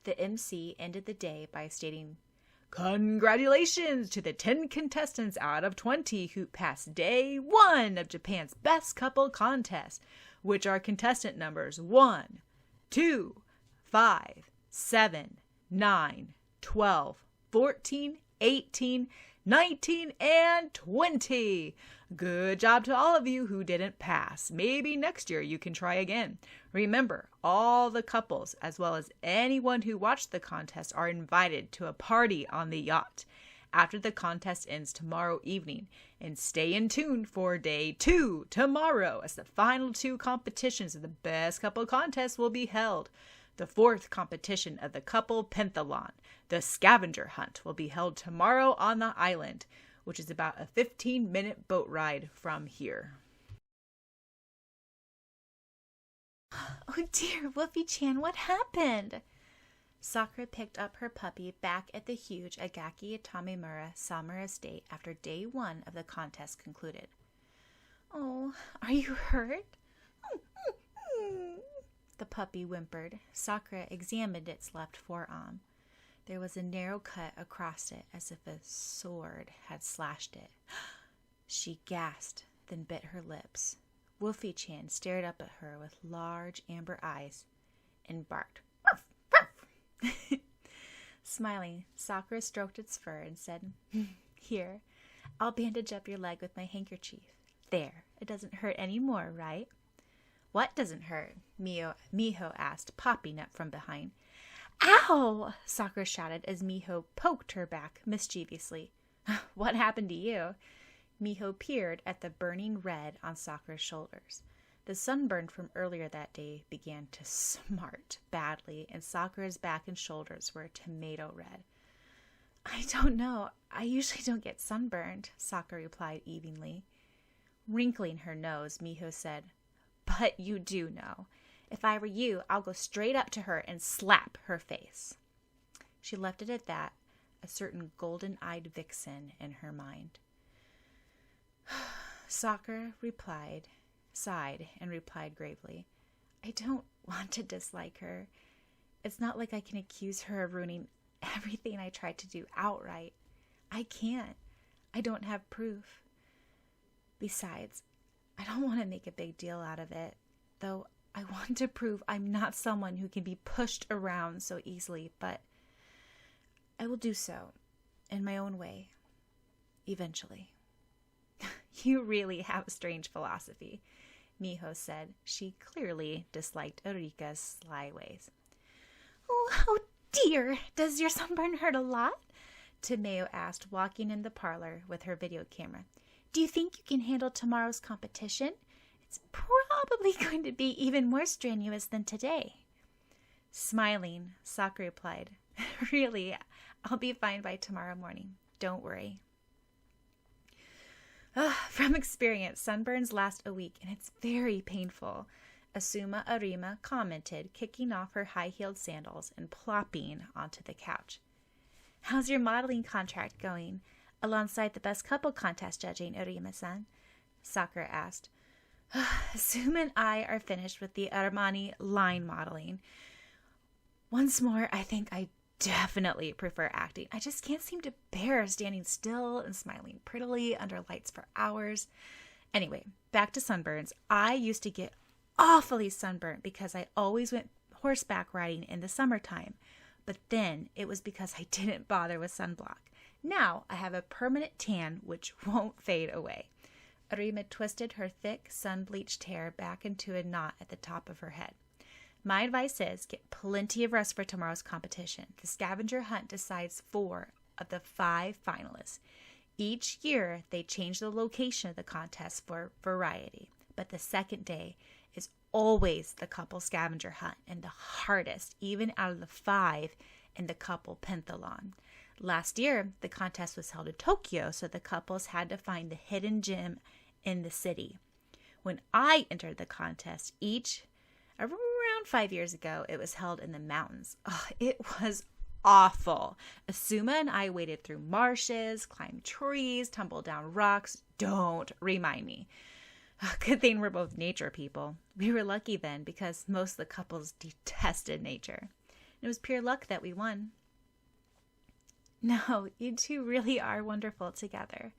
The MC ended the day by stating, Congratulations to the 10 contestants out of 20 who passed day 1 of Japan's Best Couple Contest, which are contestant numbers 1, 2, 5, 7, 9, 12, 14, 18, 19, and 20. Good job to all of you who didn't pass. Maybe next year you can try again. Remember, all the couples, as well as anyone who watched the contest, are invited to a party on the yacht after the contest ends tomorrow evening. And stay in tune for day 2 tomorrow, as the final 2 competitions of the Best Couple Contest will be held. The 4th competition of the couple pentathlon, the scavenger hunt, will be held tomorrow on the island, which is about a 15-minute boat ride from here. Oh dear, Wolfie-chan, what happened? Sakura picked up her puppy back at the huge Agaki Tamemura summer estate after day 1 of the contest concluded. Oh, are you hurt? The puppy whimpered. Sakura examined its left forearm. There was a narrow cut across it, as if a sword had slashed it. She gasped, then bit her lips. Wolfie-chan stared up at her with large amber eyes and barked. Ruff, ruff. Smiling, Sakura stroked its fur and said, Here, I'll bandage up your leg with my handkerchief. There, it doesn't hurt any more, right? What doesn't hurt? Miho asked, popping up from behind. Ow! Sakura shouted as Miho poked her back mischievously. What happened to you? Miho peered at the burning red on Sakura's shoulders. The sunburn from earlier that day began to smart badly, and Sakura's back and shoulders were tomato red. I don't know. I usually don't get sunburned, Sakura replied evenly. Wrinkling her nose, Miho said, But you do know. If I were you, I'll go straight up to her and slap her face. She left it at that, a certain golden-eyed vixen in her mind. Sakura sighed and replied gravely, I don't want to dislike her. It's not like I can accuse her of ruining everything I tried to do outright. I can't. I don't have proof. Besides, I don't want to make a big deal out of it, though I want to prove I'm not someone who can be pushed around so easily, but I will do so in my own way, eventually. You really have a strange philosophy, Miho said. She clearly disliked Eureka's sly ways. Oh dear, does your sunburn hurt a lot? Tomeo asked, walking in the parlor with her video camera. Do you think you can handle tomorrow's competition? It's probably going to be even more strenuous than today. Smiling, Sakura replied, Really, I'll be fine by tomorrow morning. Don't worry. From experience, sunburns last a week, and it's very painful, Asuma Arima commented, kicking off her high-heeled sandals and plopping onto the couch. How's your modeling contract going? Alongside the best couple contest judging, Arima-san? Sakura asked. Asuma and I are finished with the Armani line modeling. Once more, I think I definitely prefer acting. I just can't seem to bear standing still and smiling prettily under lights for hours. Anyway, back to sunburns. I used to get awfully sunburnt because I always went horseback riding in the summertime. But then it was because I didn't bother with sunblock. Now I have a permanent tan which won't fade away. Arima twisted her thick, sun-bleached hair back into a knot at the top of her head. My advice is get plenty of rest for tomorrow's competition. The scavenger hunt decides 4 of the 5 finalists. Each year, they change the location of the contest for variety. But the second day is always the couple scavenger hunt and the hardest, even out of the 5 in the couple pentathlon. Last year, the contest was held in Tokyo, so the couples had to find the hidden gem in the city. When I entered the contest, around 5 years ago, it was held in the mountains. Oh, it was awful. Asuma and I waded through marshes, climbed trees, tumbled down rocks. Don't remind me. Good thing we're both nature people. We were lucky then because most of the couples detested nature. It was pure luck that we won. No, you two really are wonderful together,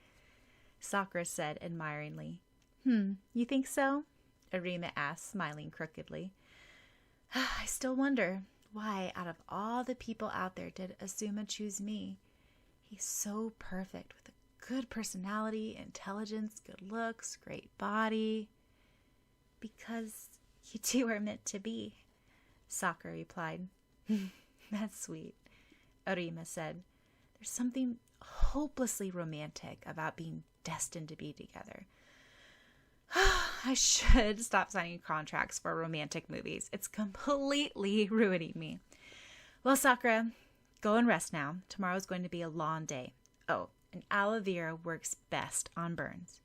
Sakura said admiringly. You think so? Arima asked, smiling crookedly. I still wonder why, out of all the people out there, did Asuma choose me? He's so perfect, with a good personality, intelligence, good looks, great body. Because you two are meant to be, Sakura replied. That's sweet, Arima said. There's something hopelessly romantic about being destined to be together. I should stop signing contracts for romantic movies. It's completely ruining me. Well, Sakura, go and rest now. Tomorrow's going to be a long day. Oh, and aloe vera works best on burns,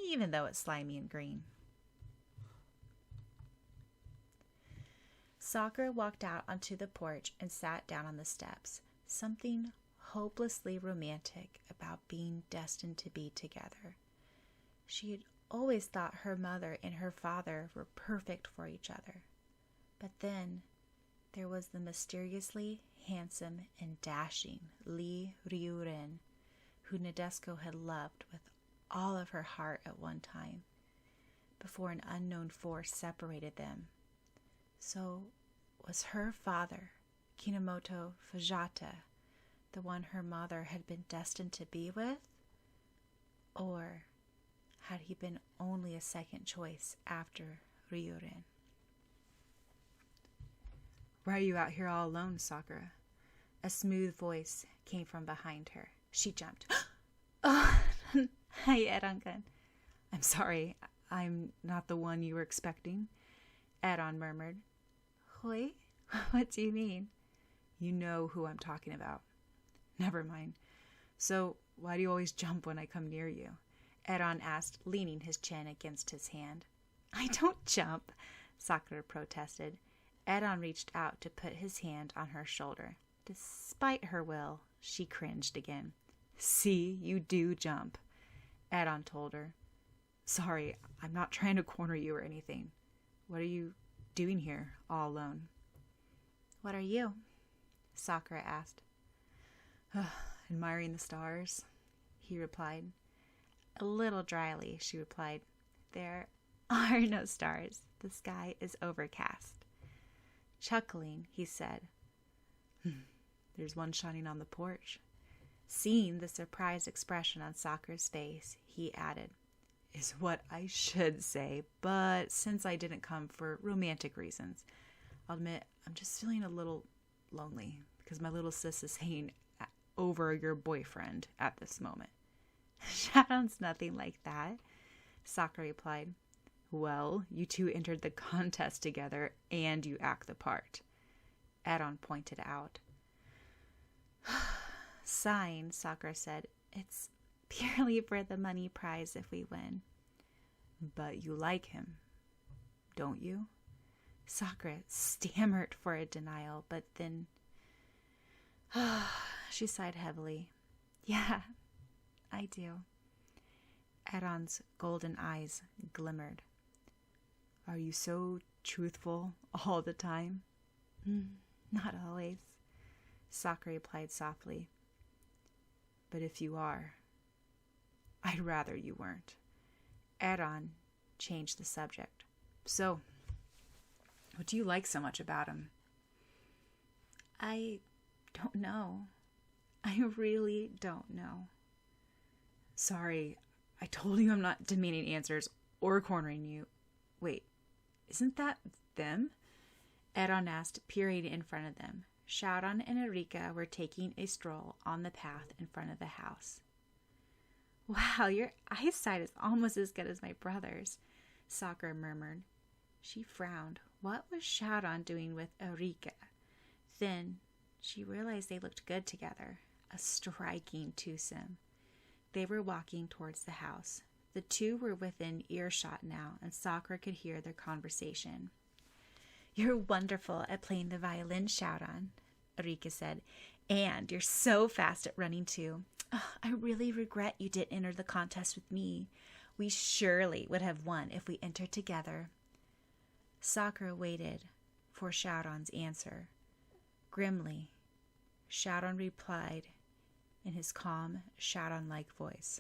even though it's slimy and green. Sakura walked out onto the porch and sat down on the steps. Something hopelessly romantic about being destined to be together. She had always thought her mother and her father were perfect for each other. But then there was the mysteriously handsome and dashing Lee Ryuren, who Nadesico had loved with all of her heart at one time, before an unknown force separated them. So was her father, Kinomoto Fujata, the one her mother had been destined to be with? Or had he been only a second choice after Ryuren? Why are you out here all alone, Sakura? A smooth voice came from behind her. She jumped. Oh, hi, Erankan. I'm sorry, I'm not the one you were expecting, Eran murmured. Hoi? What do you mean? You know who I'm talking about. Never mind. So, why do you always jump when I come near you? Edon asked, leaning his chin against his hand. I don't jump, Sakura protested. Edon reached out to put his hand on her shoulder. Despite her will, she cringed again. See, you do jump, Edon told her. Sorry, I'm not trying to corner you or anything. What are you doing here, all alone? What are you? Sakura asked. Admiring the stars, he replied. A little dryly, she replied. There are no stars. The sky is overcast. Chuckling, he said, There's one shining on the porch. Seeing the surprised expression on Sakura's face, he added, Is what I should say, but since I didn't come for romantic reasons, I'll admit I'm just feeling a little lonely because my little sis is hanging over your boyfriend at this moment. Shadow's nothing like that, Sakura replied. Well, you two entered the contest together and you act the part, Edon pointed out. Sighing, Sakura said, It's purely for the money prize if we win. But you like him, don't you? Sakura stammered for a denial, but then she sighed heavily. Yeah, I do. Edon's golden eyes glimmered. Are you so truthful all the time? Not always, Sakura replied softly. But if you are, I'd rather you weren't. Edon changed the subject. So, what do you like so much about him? I don't know. I really don't know. Sorry, I told you I'm not demanding answers or cornering you. Wait, isn't that them? Edon asked, peering in front of them. Syaoran and Erika were taking a stroll on the path in front of the house. Wow, your eyesight is almost as good as my brother's, Sakura murmured. She frowned. What was Syaoran doing with Erika? Then she realized they looked good together, a striking twosome. They were walking towards the house. The two were within earshot now, and Sakura could hear their conversation. You're wonderful at playing the violin, Syaoran, Erika said. And you're so fast at running, too. I really regret you didn't enter the contest with me. We surely would have won if we entered together. Sakura waited for Syaoran's answer. Grimly, Syaoran replied in his calm, Syaoran-like voice.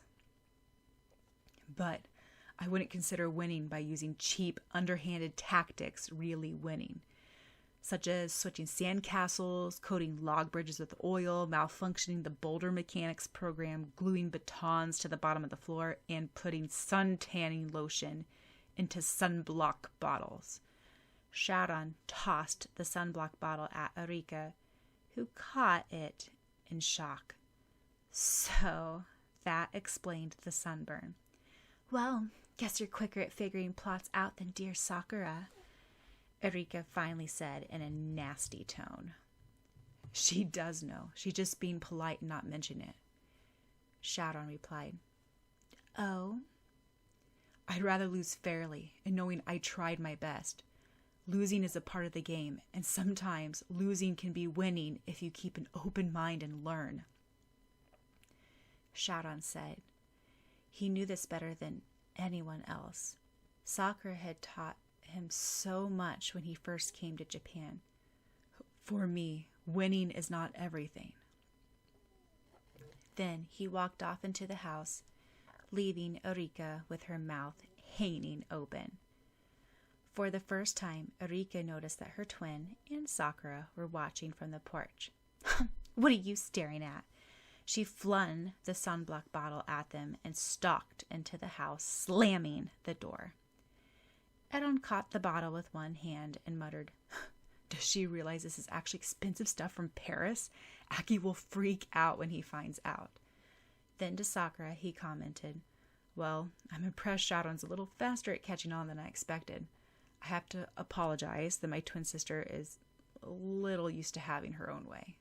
But I wouldn't consider winning by using cheap, underhanded tactics really winning, such as switching sandcastles, coating log bridges with oil, malfunctioning the boulder mechanics program, gluing batons to the bottom of the floor, and putting sun-tanning lotion into sunblock bottles. Syaoran tossed the sunblock bottle at Erika, who caught it in shock. So that explained the sunburn. Well, guess you're quicker at figuring plots out than dear Sakura, Erika finally said in a nasty tone. She does know. She's just being polite and not mention it, Syaoran replied. Oh? I'd rather lose fairly and knowing I tried my best. Losing is a part of the game, and sometimes losing can be winning if you keep an open mind and learn, Syaoran said. He knew this better than anyone else. Sakura had taught him so much when he first came to Japan. For me, winning is not everything. Then he walked off into the house, leaving Erika with her mouth hanging open. For the first time, Erika noticed that her twin and Sakura were watching from the porch. What are you staring at? She flung the sunblock bottle at them and stalked into the house, slamming the door. Edon caught the bottle with one hand and muttered, Does she realize this is actually expensive stuff from Paris? Aki will freak out when he finds out. Then to Sakura, he commented, Well, I'm impressed Syaoran's a little faster at catching on than I expected. I have to apologize that my twin sister is a little used to having her own way.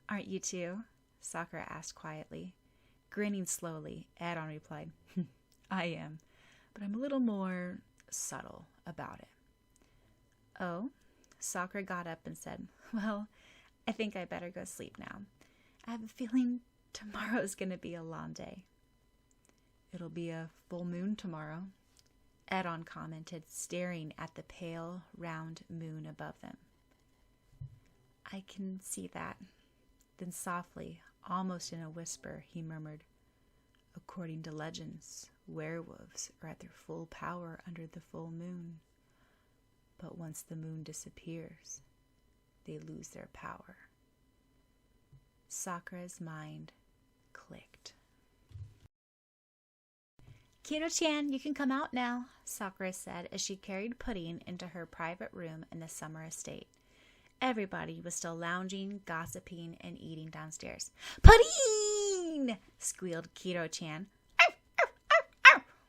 Aren't you too? Sakura asked quietly. Grinning slowly, Add-on replied, I am, but I'm a little more subtle about it. Oh? Sakura got up and said, well, I think I better go sleep now. I have a feeling tomorrow's going to be a long day. It'll be a full moon tomorrow, Add-on commented, staring at the pale, round moon above them. I can see that. Then softly, almost in a whisper, he murmured, according to legends, werewolves are at their full power under the full moon. But once the moon disappears, they lose their power. Sakura's mind clicked. Kiro-chan, you can come out now, Sakura said as she carried Pudding into her private room in the summer estate. Everybody was still lounging, gossiping, and eating downstairs. Pudding! Squealed Kiro-chan.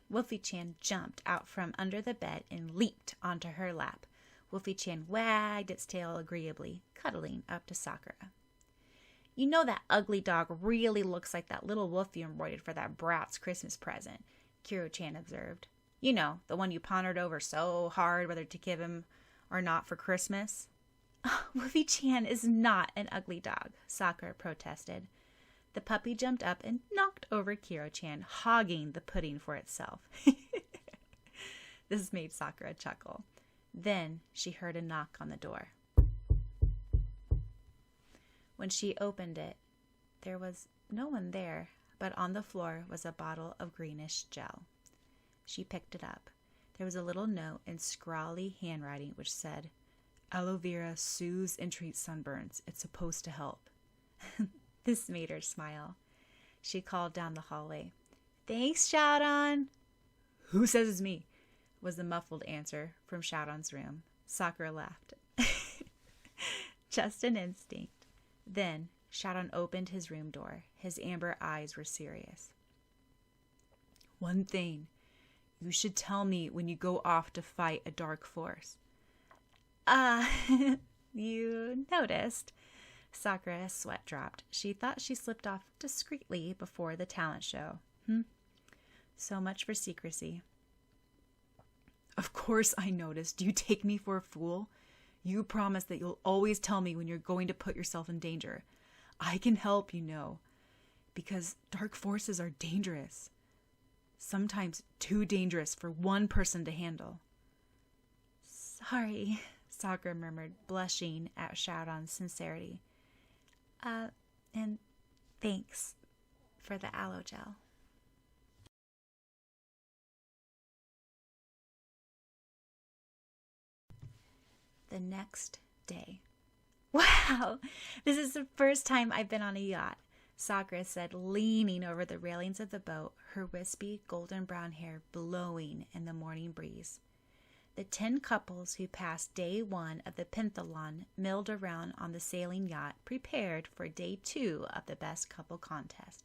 Wolfie-chan jumped out from under the bed and leaped onto her lap. Wolfie-chan wagged its tail agreeably, cuddling up to Sakura. You know that ugly dog really looks like that little wolf you embroidered for that brat's Christmas present, Kiro-chan observed. You know, the one you pondered over so hard whether to give him or not for Christmas. Wolfie-chan is not an ugly dog, Sakura protested. The puppy jumped up and knocked over Kiro-chan, hogging the pudding for itself. This made Sakura chuckle. Then she heard a knock on the door. When she opened it, there was no one there, but on the floor was a bottle of greenish gel. She picked it up. There was a little note in scrawly handwriting which said, Aloe vera soothes and treats sunburns. It's supposed to help. This made her smile. She called down the hallway. Thanks, Syaoran. Who says it's me? Was the muffled answer from Syaoran's room. Sakura laughed. Just an instinct. Then Syaoran opened his room door. His amber eyes were serious. One thing. You should tell me when you go off to fight a dark force. You noticed. Sakura's sweat dropped. She thought she slipped off discreetly before the talent show. So much for secrecy. Of course I noticed. Do you take me for a fool? You promise that you'll always tell me when you're going to put yourself in danger. I can help, you know, because dark forces are dangerous. Sometimes too dangerous for one person to handle. Sorry, Sakura murmured, blushing at Syaoran's sincerity. And thanks for the aloe gel. The next day. Wow, this is the first time I've been on a yacht, Sakura said, leaning over the railings of the boat, her wispy golden brown hair blowing in the morning breeze. The 10 couples who passed day 1 of the Pentathlon milled around on the sailing yacht, prepared for day 2 of the best couple contest.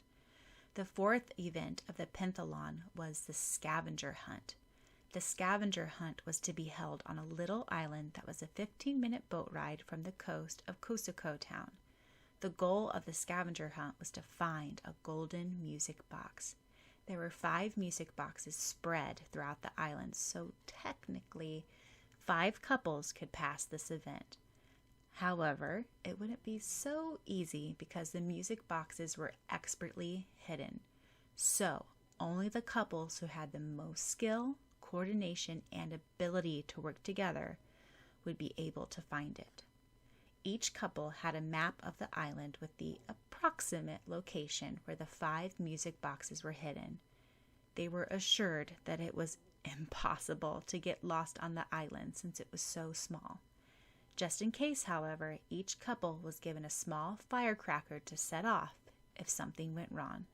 The 4th event of the Pentathlon was the scavenger hunt. The scavenger hunt was to be held on a little island that was a 15-minute boat ride from the coast of Kosuko town. The goal of the scavenger hunt was to find a golden music box. There were 5 music boxes spread throughout the island, so technically 5 couples could pass this event. However, it wouldn't be so easy because the music boxes were expertly hidden. So, only the couples who had the most skill, coordination, and ability to work together would be able to find it. Each couple had a map of the island with the approximate location where the 5 music boxes were hidden. They were assured that it was impossible to get lost on the island since it was so small. Just in case, however, each couple was given a small firecracker to set off if something went wrong.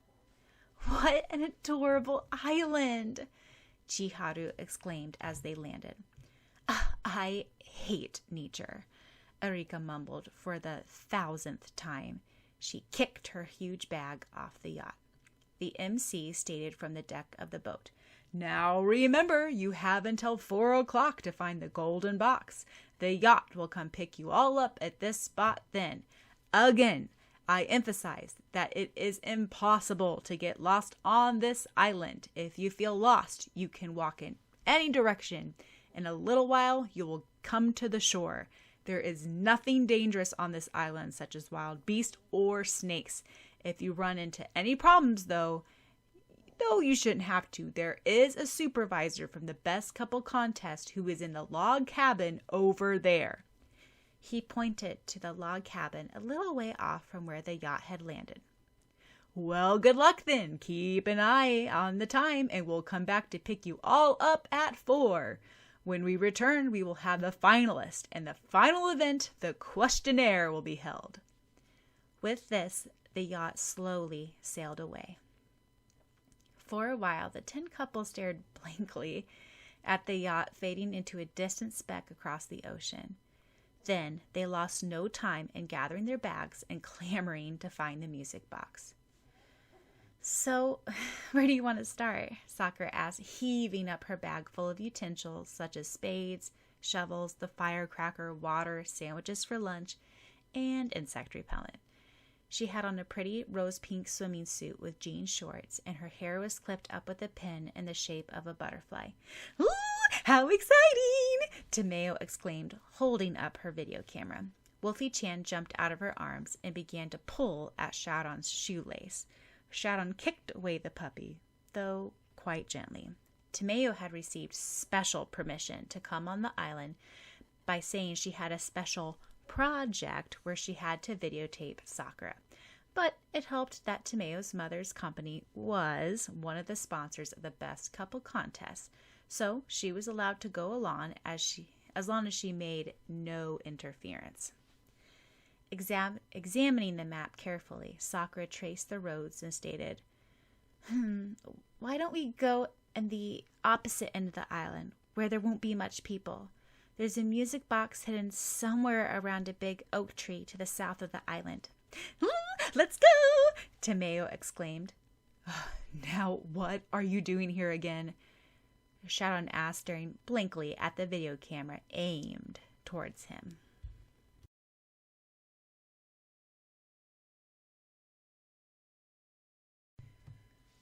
What an adorable island! Chiharu exclaimed as they landed. I hate nature, Erika mumbled for the 1000th time. She kicked her huge bag off the yacht. The MC stated from the deck of the boat, Now remember, you have until 4 o'clock to find the golden box. The yacht will come pick you all up at this spot then. Again, I emphasize that it is impossible to get lost on this island. If you feel lost, you can walk in any direction. In a little while, you will come to the shore. There is nothing dangerous on this island, such as wild beasts or snakes. If you run into any problems, though you shouldn't have to, there is a supervisor from the Best Couple Contest who is in the log cabin over there. He pointed to the log cabin a little way off from where the yacht had landed. Well, good luck then. Keep an eye on the time and we'll come back to pick you all up at 4. When we return, we will have the finalist, and the final event, the questionnaire, will be held. With this, the yacht slowly sailed away. For a while, the 10 couples stared blankly at the yacht fading into a distant speck across the ocean. Then they lost no time in gathering their bags and clamoring to find the music box. So, where do you want to start? Sakura asked, heaving up her bag full of utensils such as spades, shovels, the firecracker, water, sandwiches for lunch, and insect repellent. She had on a pretty rose-pink swimming suit with jean shorts, and her hair was clipped up with a pin in the shape of a butterfly. Ooh, how exciting! Tomeo exclaimed, holding up her video camera. Wolfie Chan jumped out of her arms and began to pull at Syaoran's shoelace. Syaoran kicked away the puppy, though quite gently. Tomeo had received special permission to come on the island by saying she had a special project where she had to videotape Sakura. But it helped that Tomeo's mother's company was one of the sponsors of the Best Couple Contest, so she was allowed to go along as long as she made no interference. Examining the map carefully, Sakura traced the roads and stated, why don't we go in the opposite end of the island, where there won't be much people? There's a music box hidden somewhere around a big oak tree to the south of the island. Let's go! Tomeo exclaimed. Now, what are you doing here again? Syaoran asked, staring blankly at the video camera aimed towards him.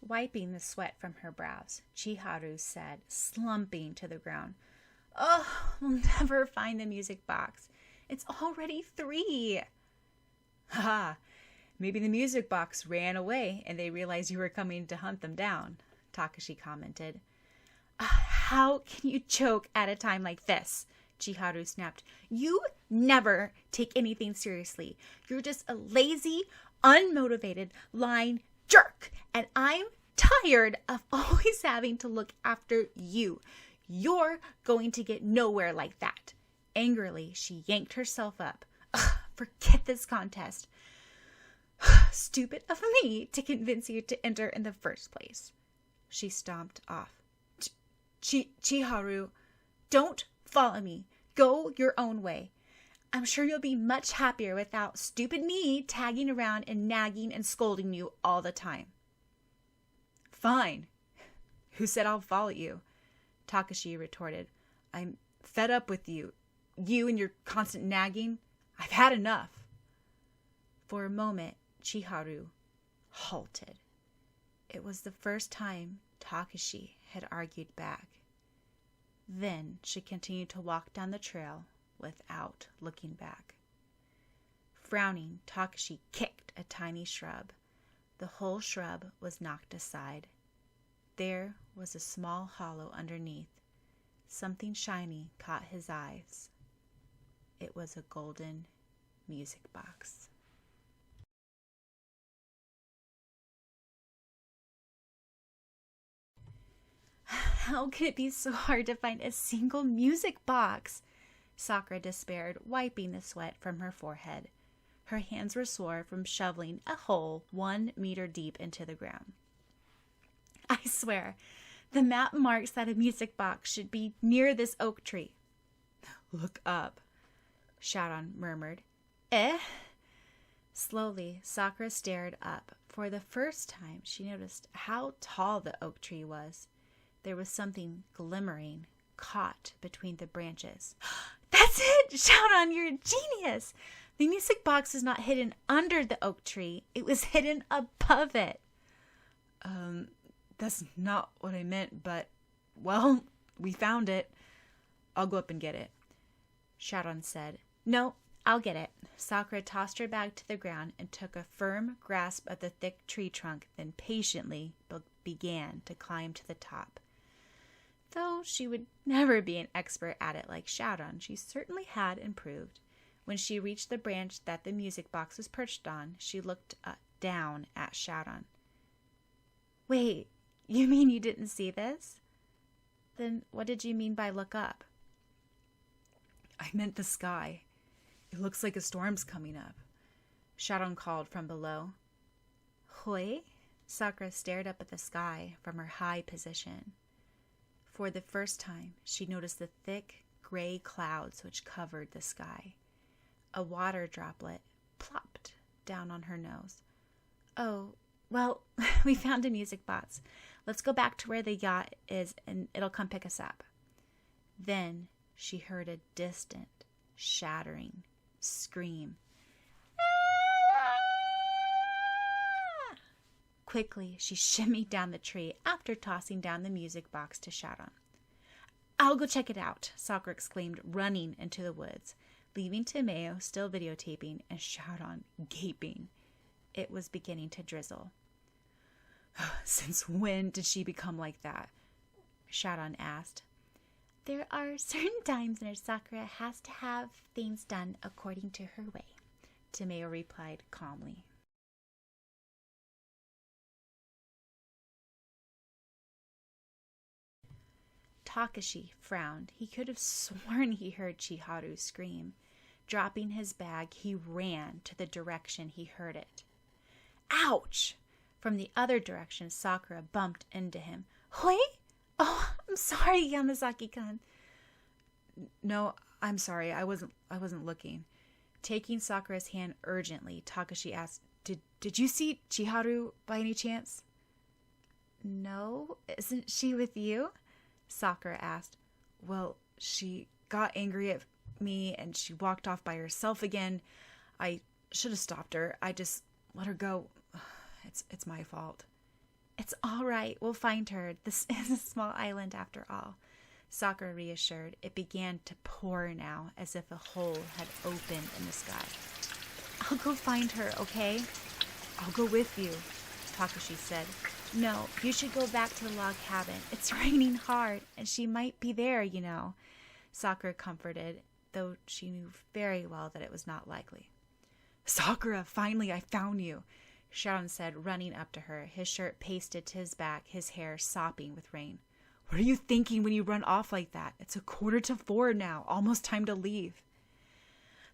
Wiping the sweat from her brows, Chiharu said, slumping to the ground, Oh, we'll never find the music box. It's already 3. Ha! Maybe the music box ran away and they realized you were coming to hunt them down, Takashi commented. How can you joke at a time like this? Chiharu snapped. You never take anything seriously. You're just a lazy, unmotivated, lying jerk, and I'm tired of always having to look after you. You're going to get nowhere like that. Angrily, she yanked herself up. Forget this contest. Stupid of me to convince you to enter in the first place. She stomped off. Chiharu, don't follow me. Go your own way. I'm sure you'll be much happier without stupid me tagging around and nagging and scolding you all the time. Fine. Who said I'll follow you? Takashi retorted. I'm fed up with you. You and your constant nagging. I've had enough. For a moment, Chiharu halted. It was the first time Takashi had argued back. Then she continued to walk down the trail without looking back. Frowning, Takashi kicked a tiny shrub. The whole shrub was knocked aside. There was a small hollow underneath. Something shiny caught his eyes. It was a golden music box. How could it be so hard to find a single music box? Sakura despaired, wiping the sweat from her forehead. Her hands were sore from shoveling a hole 1 meter deep into the ground. I swear, the map marks that a music box should be near this oak tree. Look up, Syaoran murmured. Eh? Slowly, Sakura stared up. For the first time, she noticed how tall the oak tree was. There was something glimmering, caught between the branches. That's it! Syaoran, you're a genius! The music box is not hidden under the oak tree. It was hidden above it. That's not what I meant, but, well, we found it. I'll go up and get it. Syaoran said. No, I'll get it. Sakura tossed her bag to the ground and took a firm grasp of the thick tree trunk, then patiently began to climb to the top. Though she would never be an expert at it like Syaoran, she certainly had improved. When she reached the branch that the music box was perched on, she looked down at Syaoran. Wait, you mean you didn't see this? Then what did you mean by look up? I meant the sky. It looks like a storm's coming up. Syaoran called from below. Hoi? Sakura stared up at the sky from her high position. For the first time, she noticed the thick, gray clouds which covered the sky. A water droplet plopped down on her nose. Oh, well, we found a music box. Let's go back to where the yacht is and it'll come pick us up. Then she heard a distant, shattering scream. Quickly, she shimmied down the tree after tossing down the music box to Syaoran. I'll go check it out, Sakura exclaimed, running into the woods, leaving Tomeo still videotaping and Syaoran gaping. It was beginning to drizzle. Since when did she become like that? Syaoran asked. There are certain times when Sakura has to have things done according to her way, Tomeo replied calmly. Takashi frowned. He could have sworn he heard Chiharu scream. Dropping his bag, he ran to the direction he heard it. Ouch! From the other direction, Sakura bumped into him. Hoi? Oh, I'm sorry, Yamazaki-kun. No, I'm sorry. I wasn't looking. Taking Sakura's hand urgently, Takashi asked, Did you see Chiharu by any chance? No, isn't she with you? Sakura asked. Well, she got angry at me and she walked off by herself again. I should have stopped her. I just let her go. It's my fault. It's all right. We'll find her. This is a small island after all. Sakura reassured. It began to pour now, as if a hole had opened in the sky. I'll go find her, okay? I'll go with you, Takashi said. No, you should go back to the log cabin. It's raining hard, and she might be there, you know. Sakura comforted, though she knew very well that it was not likely. Sakura, finally I found you, Syaoran said, running up to her, his shirt pasted to his back, his hair sopping with rain. What are you thinking when you run off like that? It's 3:45 now, almost time to leave.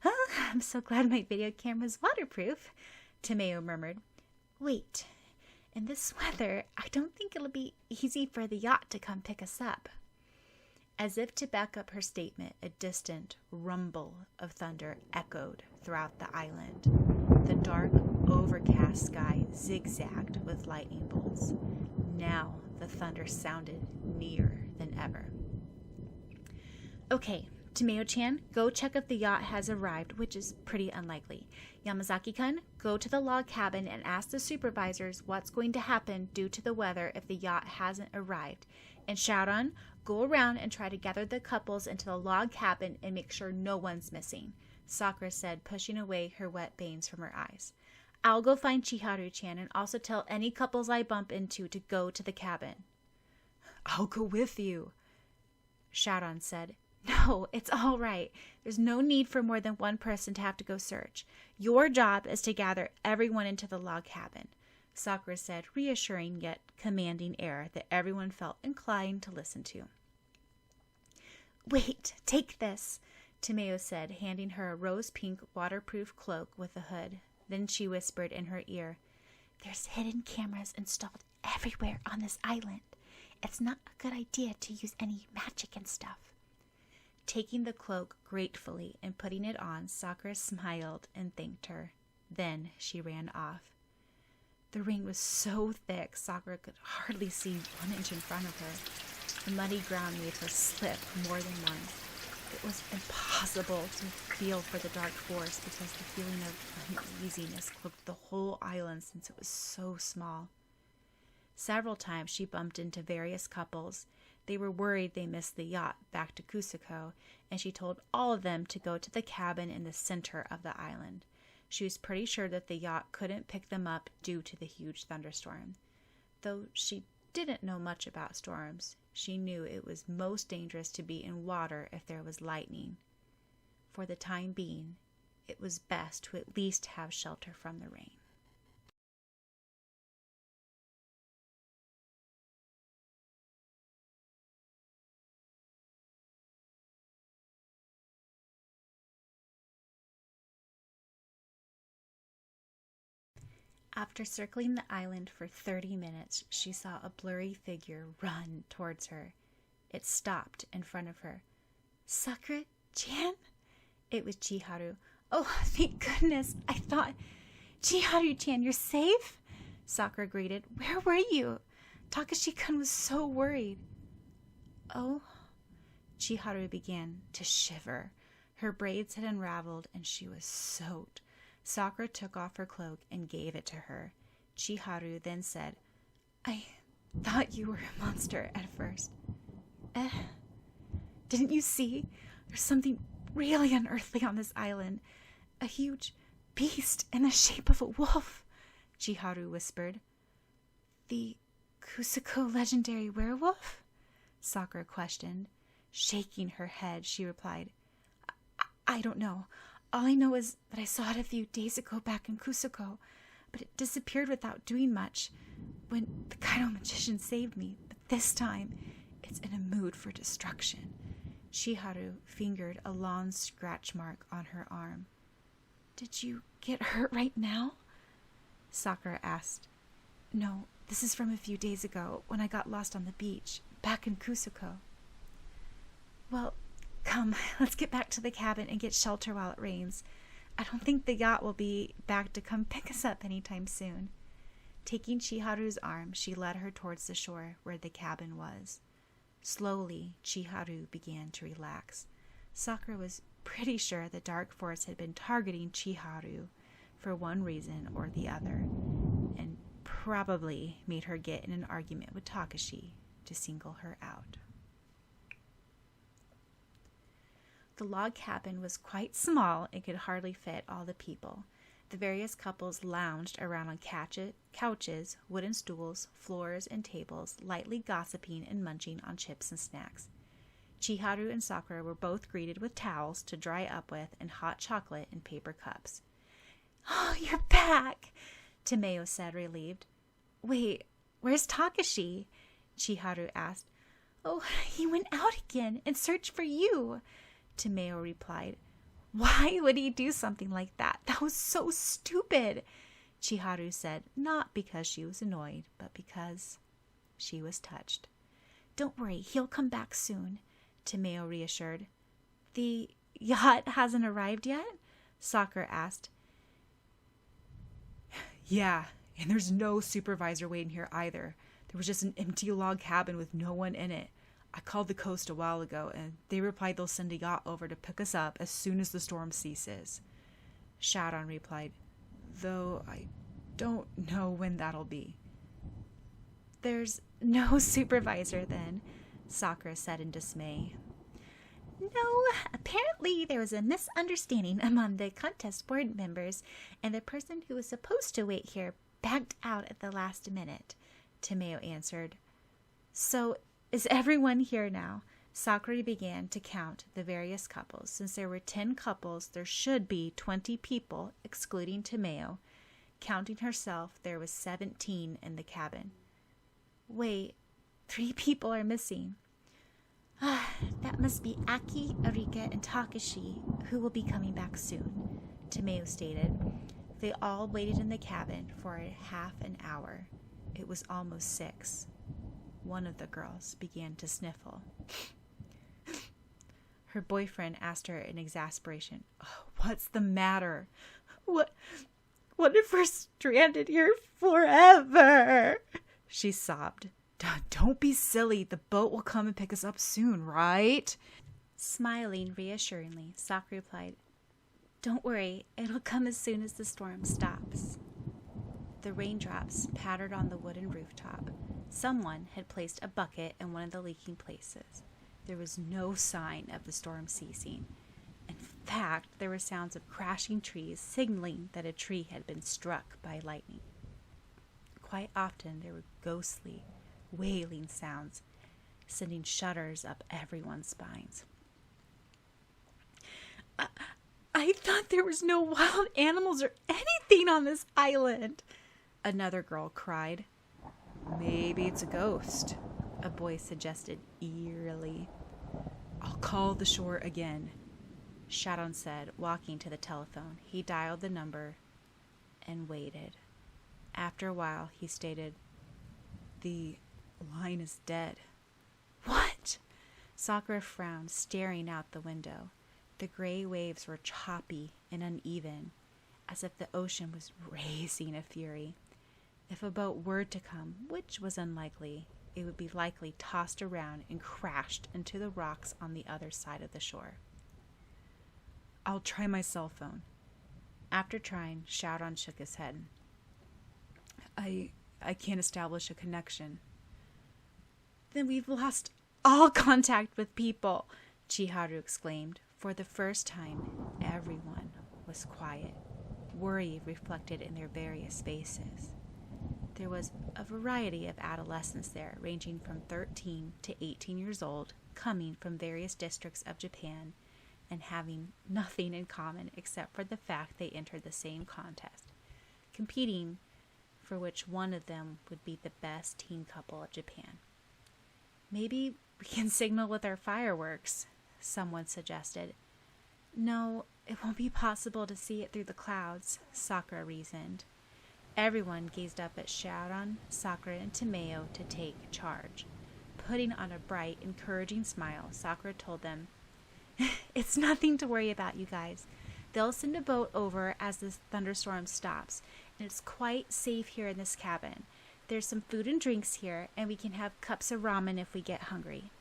Oh, I'm so glad my video camera's waterproof, Tomeo murmured. Wait, in this weather, I don't think it'll be easy for the yacht to come pick us up. As if to back up her statement, a distant rumble of thunder echoed throughout the island. The dark, overcast sky zigzagged with lightning bolts. Now the thunder sounded nearer than ever. Okay, Tomeo-chan, go check if the yacht has arrived, which is pretty unlikely. Yamazaki-kun, go to the log cabin and ask the supervisors what's going to happen due to the weather if the yacht hasn't arrived. And Syaoran, go around and try to gather the couples into the log cabin and make sure no one's missing, Sakura said, pushing away her wet bangs from her eyes. I'll go find Chiharu-chan and also tell any couples I bump into to go to the cabin. I'll go with you, Syaoran said. No, it's all right. There's no need for more than one person to have to go search. Your job is to gather everyone into the log cabin, Sakura said, reassuring yet commanding air that everyone felt inclined to listen to. Wait, take this, Tomeo said, handing her a rose-pink waterproof cloak with a hood. Then she whispered in her ear, There's hidden cameras installed everywhere on this island. It's not a good idea to use any magic and stuff. Taking the cloak gratefully and putting it on, Sakura smiled and thanked her. Then she ran off. The rain was so thick, Sakura could hardly see 1 inch in front of her. The muddy ground made her slip more than once. It was impossible to feel for the dark force because the feeling of uneasiness cloaked the whole island since it was so small. Several times she bumped into various couples. They were worried they missed the yacht back to Kusako, and she told all of them to go to the cabin in the center of the island. She was pretty sure that the yacht couldn't pick them up due to the huge thunderstorm. Though she didn't know much about storms, she knew it was most dangerous to be in water if there was lightning. For the time being, it was best to at least have shelter from the rain. After circling the island for 30 minutes, she saw a blurry figure run towards her. It stopped in front of her. "Sakura-chan?" It was Chiharu. "Oh, thank goodness. I thought... Chiharu-chan, you're safe?" Sakura greeted. "Where were you? Takashi-kun was so worried." "Oh?" Chiharu began to shiver. Her braids had unraveled and she was soaked. Sakura took off her cloak and gave it to her. Chiharu then said, "I thought you were a monster at first." Didn't you see? There's something really unearthly on this island. A huge beast in the shape of a wolf," Chiharu whispered. "The Kusako legendary werewolf?" Sakura questioned. Shaking her head, she replied, I don't know. All I know is that I saw it a few days ago back in Kusako, but it disappeared without doing much when the Kaido magician saved me. But this time, it's in a mood for destruction." Chiharu fingered a long scratch mark on her arm. "Did you get hurt right now?" Sakura asked. "No, this is from a few days ago when I got lost on the beach, back in Kusako." "Well, come, let's get back to the cabin and get shelter while it rains. I don't think the yacht will be back to come pick us up anytime soon." Taking Chiharu's arm, she led her towards the shore where the cabin was. Slowly, Chiharu began to relax. Sakura was pretty sure the dark force had been targeting Chiharu for one reason or the other, and probably made her get in an argument with Takashi to single her out. The log cabin was quite small and could hardly fit all the people. The various couples lounged around on couches, wooden stools, floors, and tables, lightly gossiping and munching on chips and snacks. Chiharu and Sakura were both greeted with towels to dry up with and hot chocolate in paper cups. "Oh, you're back," Tomeo said, relieved. "Wait, where's Takashi?" Chiharu asked. "Oh, he went out again and searched for you," Tomeo replied. "Why would he do something like that? That was so stupid," Chiharu said, not because she was annoyed, but because she was touched. "Don't worry, he'll come back soon," Tomeo reassured. "The yacht hasn't arrived yet?" Sakura asked. "Yeah, and there's no supervisor waiting here either. There was just an empty log cabin with no one in it. I called the coast a while ago, and they replied they'll send a yacht over to pick us up as soon as the storm ceases." Syaoran replied, "Though I don't know when that'll be." "There's no supervisor then," Sakura said in dismay. "No, apparently there was a misunderstanding among the contest board members, and the person who was supposed to wait here backed out at the last minute," Tomeo answered. "So is everyone here now?" Sakura began to count the various couples. Since there were 10 couples, there should be 20 people, excluding Tomeo. Counting herself, there was 17 in the cabin. "Wait, 3 people are missing." "That must be Aki, Arika, and Takashi, who will be coming back soon," Tomeo stated. They all waited in the cabin for half an hour. It was almost 6. One of the girls began to sniffle. Her boyfriend asked her in exasperation, "Oh, what's the matter?" What if we're stranded here forever?" she sobbed. "Don't be silly. The boat will come and pick us up soon, right?" Smiling reassuringly, Sakura replied, "Don't worry, it'll come as soon as the storm stops." The raindrops pattered on the wooden rooftop. Someone had placed a bucket in one of the leaking places. There was no sign of the storm ceasing. In fact, there were sounds of crashing trees signaling that a tree had been struck by lightning. Quite often there were ghostly, wailing sounds, sending shudders up everyone's spines. I thought there was no wild animals or anything on this island," another girl cried. "Maybe it's a ghost," a boy suggested eerily. "I'll call the shore again," Syaoran said, walking to the telephone. He dialed the number and waited. After a while, he stated, "The line is dead." "What?" Sakura frowned, staring out the window. The gray waves were choppy and uneven, as if the ocean was racing a fury. If a boat were to come, which was unlikely, it would be likely tossed around and crashed into the rocks on the other side of the shore. "I'll try my cell phone." After trying, Syaoran shook his head. I can't establish a connection." "Then we've lost all contact with people," Chiharu exclaimed. For the first time, everyone was quiet, worry reflected in their various faces. There was a variety of adolescents there, ranging from 13 to 18 years old, coming from various districts of Japan, and having nothing in common except for the fact they entered the same contest, competing for which one of them would be the best teen couple of Japan. "Maybe we can signal with our fireworks," someone suggested. "No, it won't be possible to see it through the clouds," Sakura reasoned. Everyone gazed up at Syaoran, Sakura, and Tomeo to take charge. Putting on a bright, encouraging smile, Sakura told them, "It's nothing to worry about, you guys. They'll send a boat over as the thunderstorm stops, and it's quite safe here in this cabin. There's some food and drinks here, and we can have cups of ramen if we get hungry."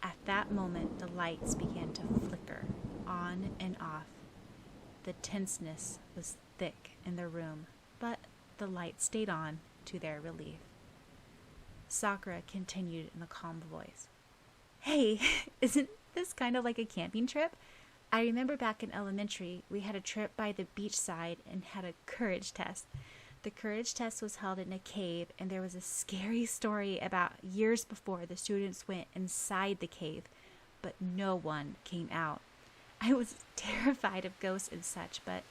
At that moment, the lights began to flicker on and off. The tenseness was thick in the room, but the lights stayed on to their relief. Sakura continued in a calm voice. "Hey, isn't this kind of like a camping trip? I remember back in elementary, we had a trip by the beachside and had a courage test. The courage test was held in a cave, and there was a scary story about years before the students went inside the cave, but no one came out. I was terrified of ghosts and such, but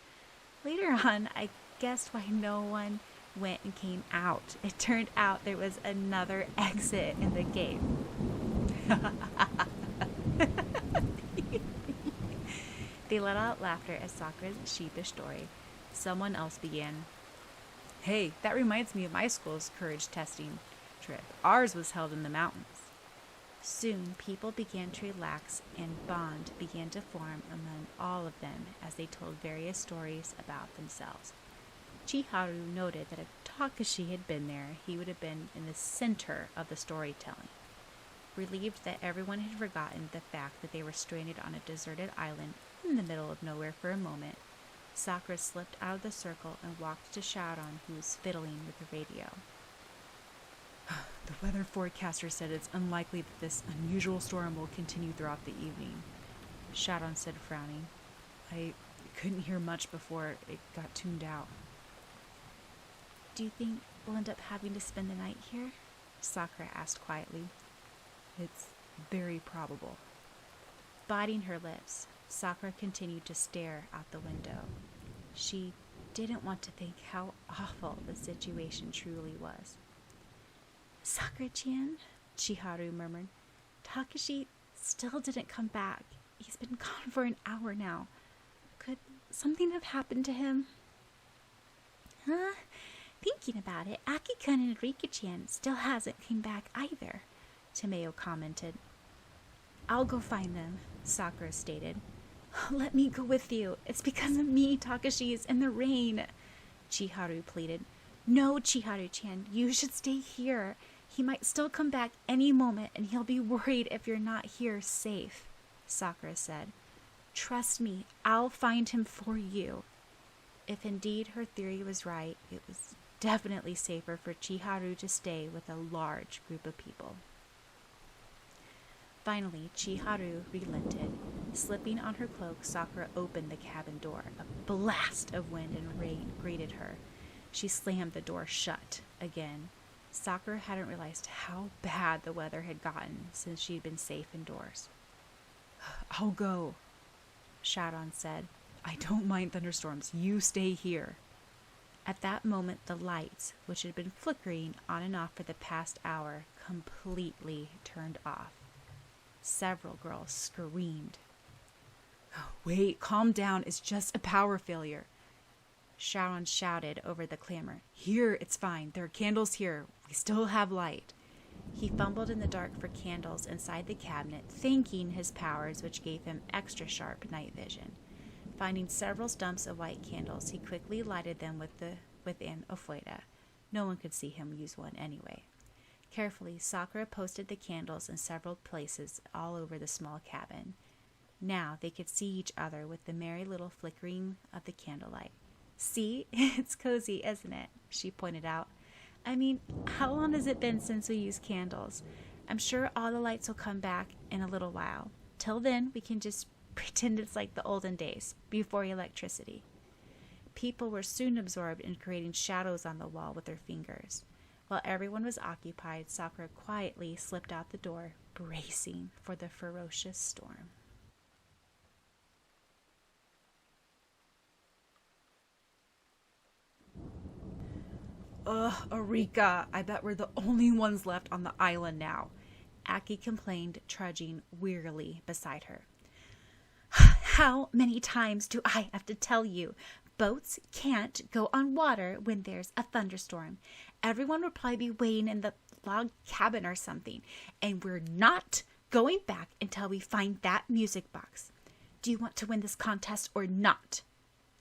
later on, I guessed why no one went and came out. It turned out there was another exit in the cave." They let out laughter at Sakura's sheepish story. Someone else began, "Hey, that reminds me of my school's courage testing trip. Ours was held in the mountains." Soon, people began to relax, and bond began to form among all of them as they told various stories about themselves. Chiharu noted that if Takashi had been there, he would have been in the center of the storytelling. Relieved that everyone had forgotten the fact that they were stranded on a deserted island in the middle of nowhere for a moment, Sakura slipped out of the circle and walked to Syaoran, who was fiddling with the radio. "The weather forecaster said it's unlikely that this unusual storm will continue throughout the evening," Syaoran said, frowning. "I couldn't hear much before it got tuned out." "Do you think we'll end up having to spend the night here?" Sakura asked quietly. "It's very probable." Biting her lips, Sakura continued to stare out the window. She didn't want to think how awful the situation truly was. "Sakura-chan," Chiharu murmured, "Takashi still didn't come back. He's been gone for an hour now. Could something have happened to him?" Thinking about it, Aki-kun and Rika-chan still hasn't come back either," Tomeo commented. "I'll go find them," Sakura stated. "Let me go with you. It's because of me Takashi is in the rain," Chiharu pleaded. "No, Chiharu-chan, you should stay here. He might still come back any moment, and he'll be worried if you're not here safe." Sakura said. Trust me, I'll find him for you. If indeed her theory was right, it was definitely safer for Chiharu to stay with a large group of people. Finally, Chiharu relented. Slipping on her cloak, Sakura opened the cabin door. A blast of wind and rain greeted her. She slammed the door shut again. Sakura hadn't realized how bad the weather had gotten since she'd been safe indoors. I'll go, Syaoran said. I don't mind thunderstorms. You stay here. At that moment, the lights, which had been flickering on and off for the past hour, completely turned off. Several girls screamed. Wait, calm down. It's just a power failure. Syaoran shouted over the clamor. Here, it's fine. There are candles here. We still have light. He fumbled in the dark for candles inside the cabinet, thanking his powers, which gave him extra sharp night vision. Finding several stumps of white candles, he quickly lighted them within Ofueda. No one could see him use one anyway. Carefully, Sakura posted the candles in several places all over the small cabin. Now they could see each other with the merry little flickering of the candlelight. See, it's cozy, isn't it? She pointed out. I mean, how long has it been since we used candles? I'm sure all the lights will come back in a little while. Till then, we can just pretend it's like the olden days, before electricity. People were soon absorbed in creating shadows on the wall with their fingers. While everyone was occupied, Sakura quietly slipped out the door, bracing for the ferocious storm. Arika, I bet we're the only ones left on the island now, Aki complained, trudging wearily beside her. How many times do I have to tell you? Boats can't go on water when there's a thunderstorm. Everyone would probably be waiting in the log cabin or something. And we're not going back until we find that music box. Do you want to win this contest or not?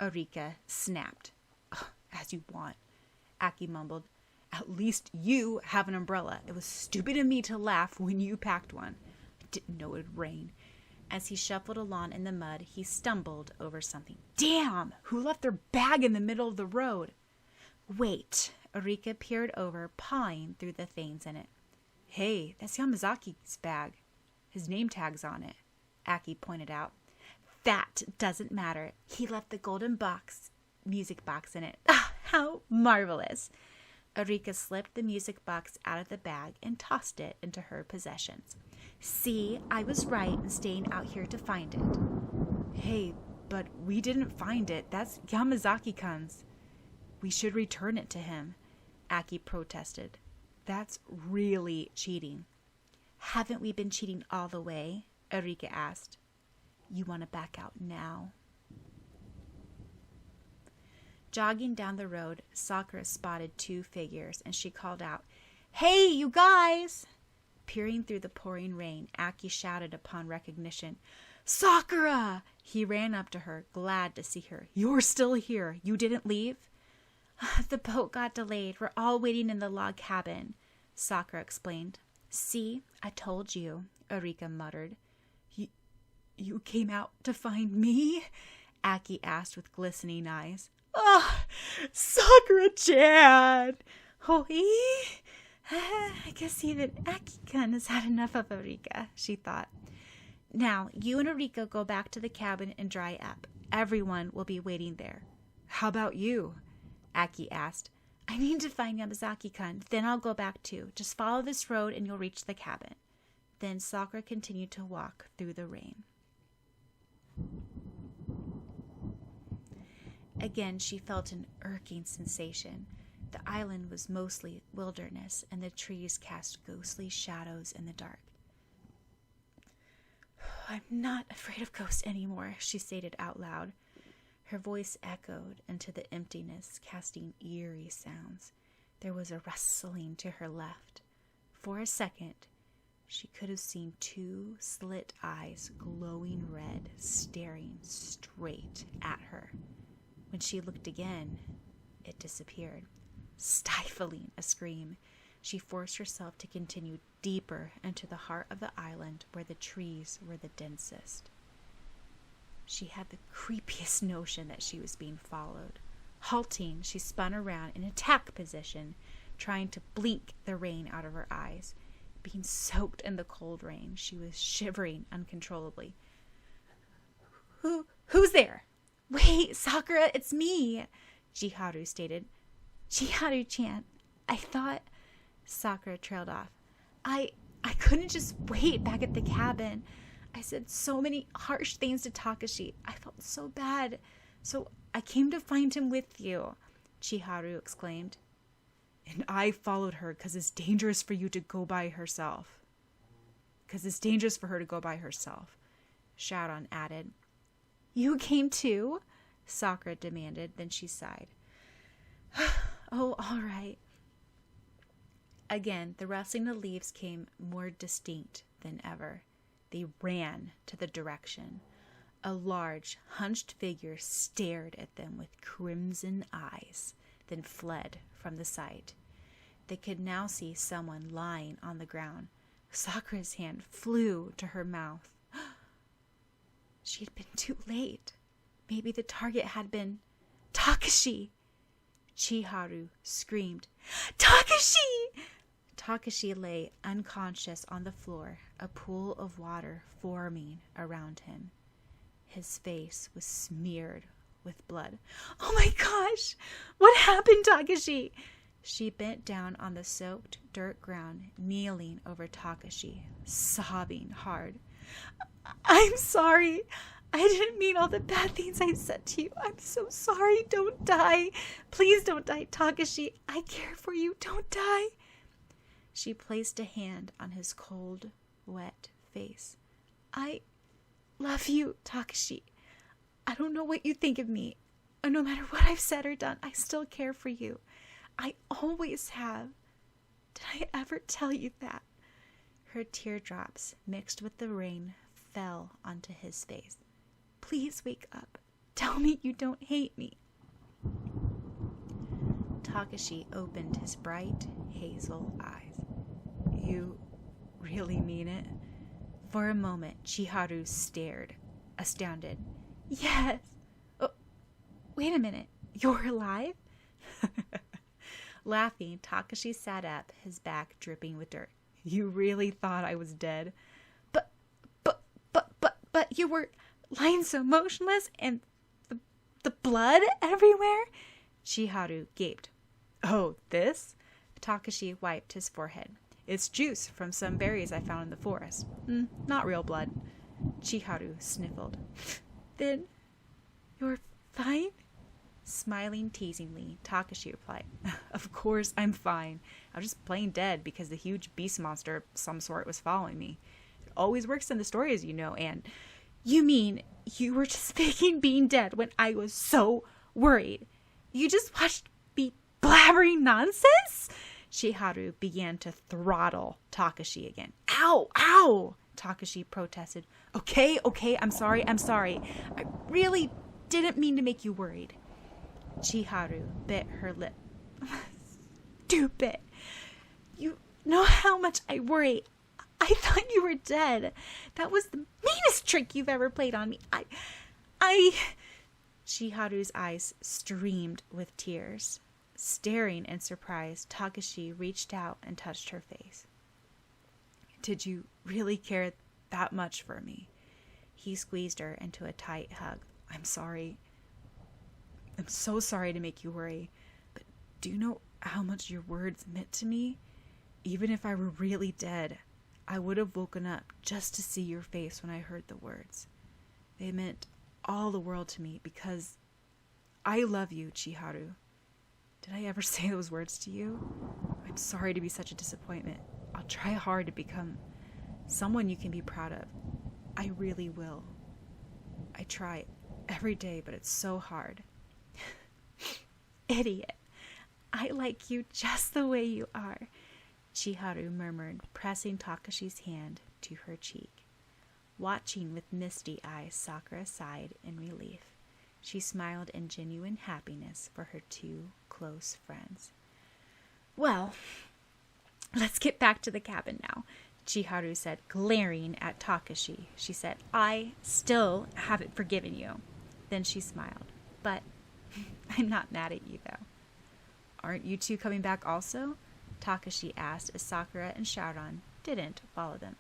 Arika snapped. As you want, Aki mumbled. At least you have an umbrella. It was stupid of me to laugh when you packed one. I didn't know it would rain. As he shuffled along in the mud, he stumbled over something. Damn! Who left their bag in the middle of the road? Wait. Arika peered over, pawing through the things in it. Hey, that's Yamazaki's bag. His name tag's on it, Aki pointed out. That doesn't matter. He left the golden music box in it. Ah, how marvelous! Arika slipped the music box out of the bag and tossed it into her possessions. See, I was right in staying out here to find it. Hey, but we didn't find it. That's Yamazaki-kun's. We should return it to him, Aki protested. That's really cheating. Haven't we been cheating all the way? Arika asked. You want to back out now? Jogging down the road, Sakura spotted two figures, and she called out, Hey, you guys! Peering through the pouring rain, Aki shouted upon recognition, Sakura! He ran up to her, glad to see her. You're still here. You didn't leave? The boat got delayed. We're all waiting in the log cabin, Sakura explained. See, I told you, Arika muttered. You came out to find me? Aki asked with glistening eyes. Sakura-chan! Hoi? I guess even Aki-kun has had enough of Arika, she thought. Now, you and Arika go back to the cabin and dry up. Everyone will be waiting there. How about you? Aki asked. I need to find Yamazaki-kun, then I'll go back too. Just follow this road and you'll reach the cabin. Then Sakura continued to walk through the rain. Again, she felt an irking sensation. The island was mostly wilderness, and the trees cast ghostly shadows in the dark. I'm not afraid of ghosts anymore, she stated out loud. Her voice echoed into the emptiness, casting eerie sounds. There was a rustling to her left. For a second, she could have seen two slit eyes, glowing red, staring straight at her. When she looked again, it disappeared. Stifling a scream, She forced herself to continue deeper into the heart of the island where the trees were the densest. She had the creepiest notion that she was being followed. Halting, she spun around in attack position, trying to blink the rain out of her eyes. Being soaked in the cold rain, she was shivering uncontrollably. Who's there? Wait, Sakura, it's me, Chiharu stated. Chiharu-chan, I thought... Sakura trailed off. I couldn't just wait back at the cabin. I said so many harsh things to Takashi. I felt so bad. So I came to find him with you, Chiharu exclaimed. And I followed her because it's dangerous for you to go by herself. Because it's dangerous for her to go by herself, Syaoran added. You came too? Sakura demanded. Then she sighed. Oh, all right. Again, the rustling of leaves came more distinct than ever. They ran to the direction. A large, hunched figure stared at them with crimson eyes, then fled from the sight. They could now see someone lying on the ground. Sakura's hand flew to her mouth. She had been too late. Maybe the target had been Takashi. Chiharu screamed, Takashi! Takashi lay unconscious on the floor, a pool of water forming around him. His face was smeared with blood. Oh my gosh! What happened, Takashi? She bent down on the soaked dirt ground, kneeling over Takashi, sobbing hard. I'm sorry. I didn't mean all the bad things I said to you. I'm so sorry. Don't die. Please don't die, Takashi. I care for you. Don't die. She placed a hand on his cold, wet face. I love you, Takashi. I don't know what you think of me. No matter what I've said or done, I still care for you. I always have. Did I ever tell you that? Her teardrops, mixed with the rain, fell onto his face. Please wake up. Tell me you don't hate me. Takashi opened his bright, hazel eyes. You really mean it? For a moment, Chiharu stared, astounded. Yes. Oh, wait a minute. You're alive? Laughing, Takashi sat up, his back dripping with dirt. You really thought I was dead? But you were lying so motionless and the blood everywhere? Chiharu gaped. Oh, this? Takashi wiped his forehead. It's juice from some berries I found in the forest. Not real blood. Chiharu sniffled. Then you're fine? Smiling teasingly, Takashi replied, Of course I'm fine. I was just playing dead because the huge beast monster of some sort was following me. It always works in the stories, you know, and... You mean you were just faking being dead when I was so worried? You just watched me blabbering nonsense? Chiharu began to throttle Takashi again. Ow! Ow! Takashi protested. Okay, I'm sorry. I really didn't mean to make you worried. Chiharu bit her lip. Stupid. You know how much I worry. I thought you were dead. That was the meanest trick you've ever played on me. Chiharu's eyes streamed with tears. Staring in surprise, Takashi reached out and touched her face. Did you really care that much for me? He squeezed her into a tight hug. I'm sorry. I'm so sorry to make you worry. But do you know how much your words meant to me? Even if I were really dead, I would have woken up just to see your face when I heard the words. They meant all the world to me because I love you, Chiharu. Did I ever say those words to you? I'm sorry to be such a disappointment. I'll try hard to become someone you can be proud of. I really will. I try every day, but it's so hard. Idiot. I like you just the way you are, Chiharu murmured, pressing Takashi's hand to her cheek. Watching with misty eyes, Sakura sighed in relief. She smiled in genuine happiness for her two close friends. Well, Let's get back to the cabin now, Chiharu said, glaring at Takashi. She said, I still haven't forgiven you. Then she smiled. But I'm not mad at you, though. Aren't you two coming back also? Takashi asked as Sakura and Syaoran didn't follow them.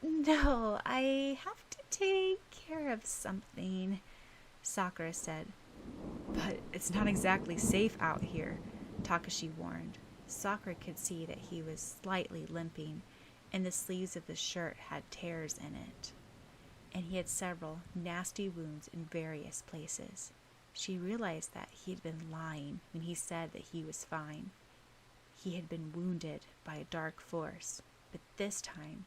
No, I have to take care of something, Sakura said. But it's not exactly safe out here, Takashi warned. Sakura could see that he was slightly limping, and the sleeves of his shirt had tears in it. And he had several nasty wounds in various places. She realized that he had been lying when he said that he was fine. He had been wounded by a dark force, but this time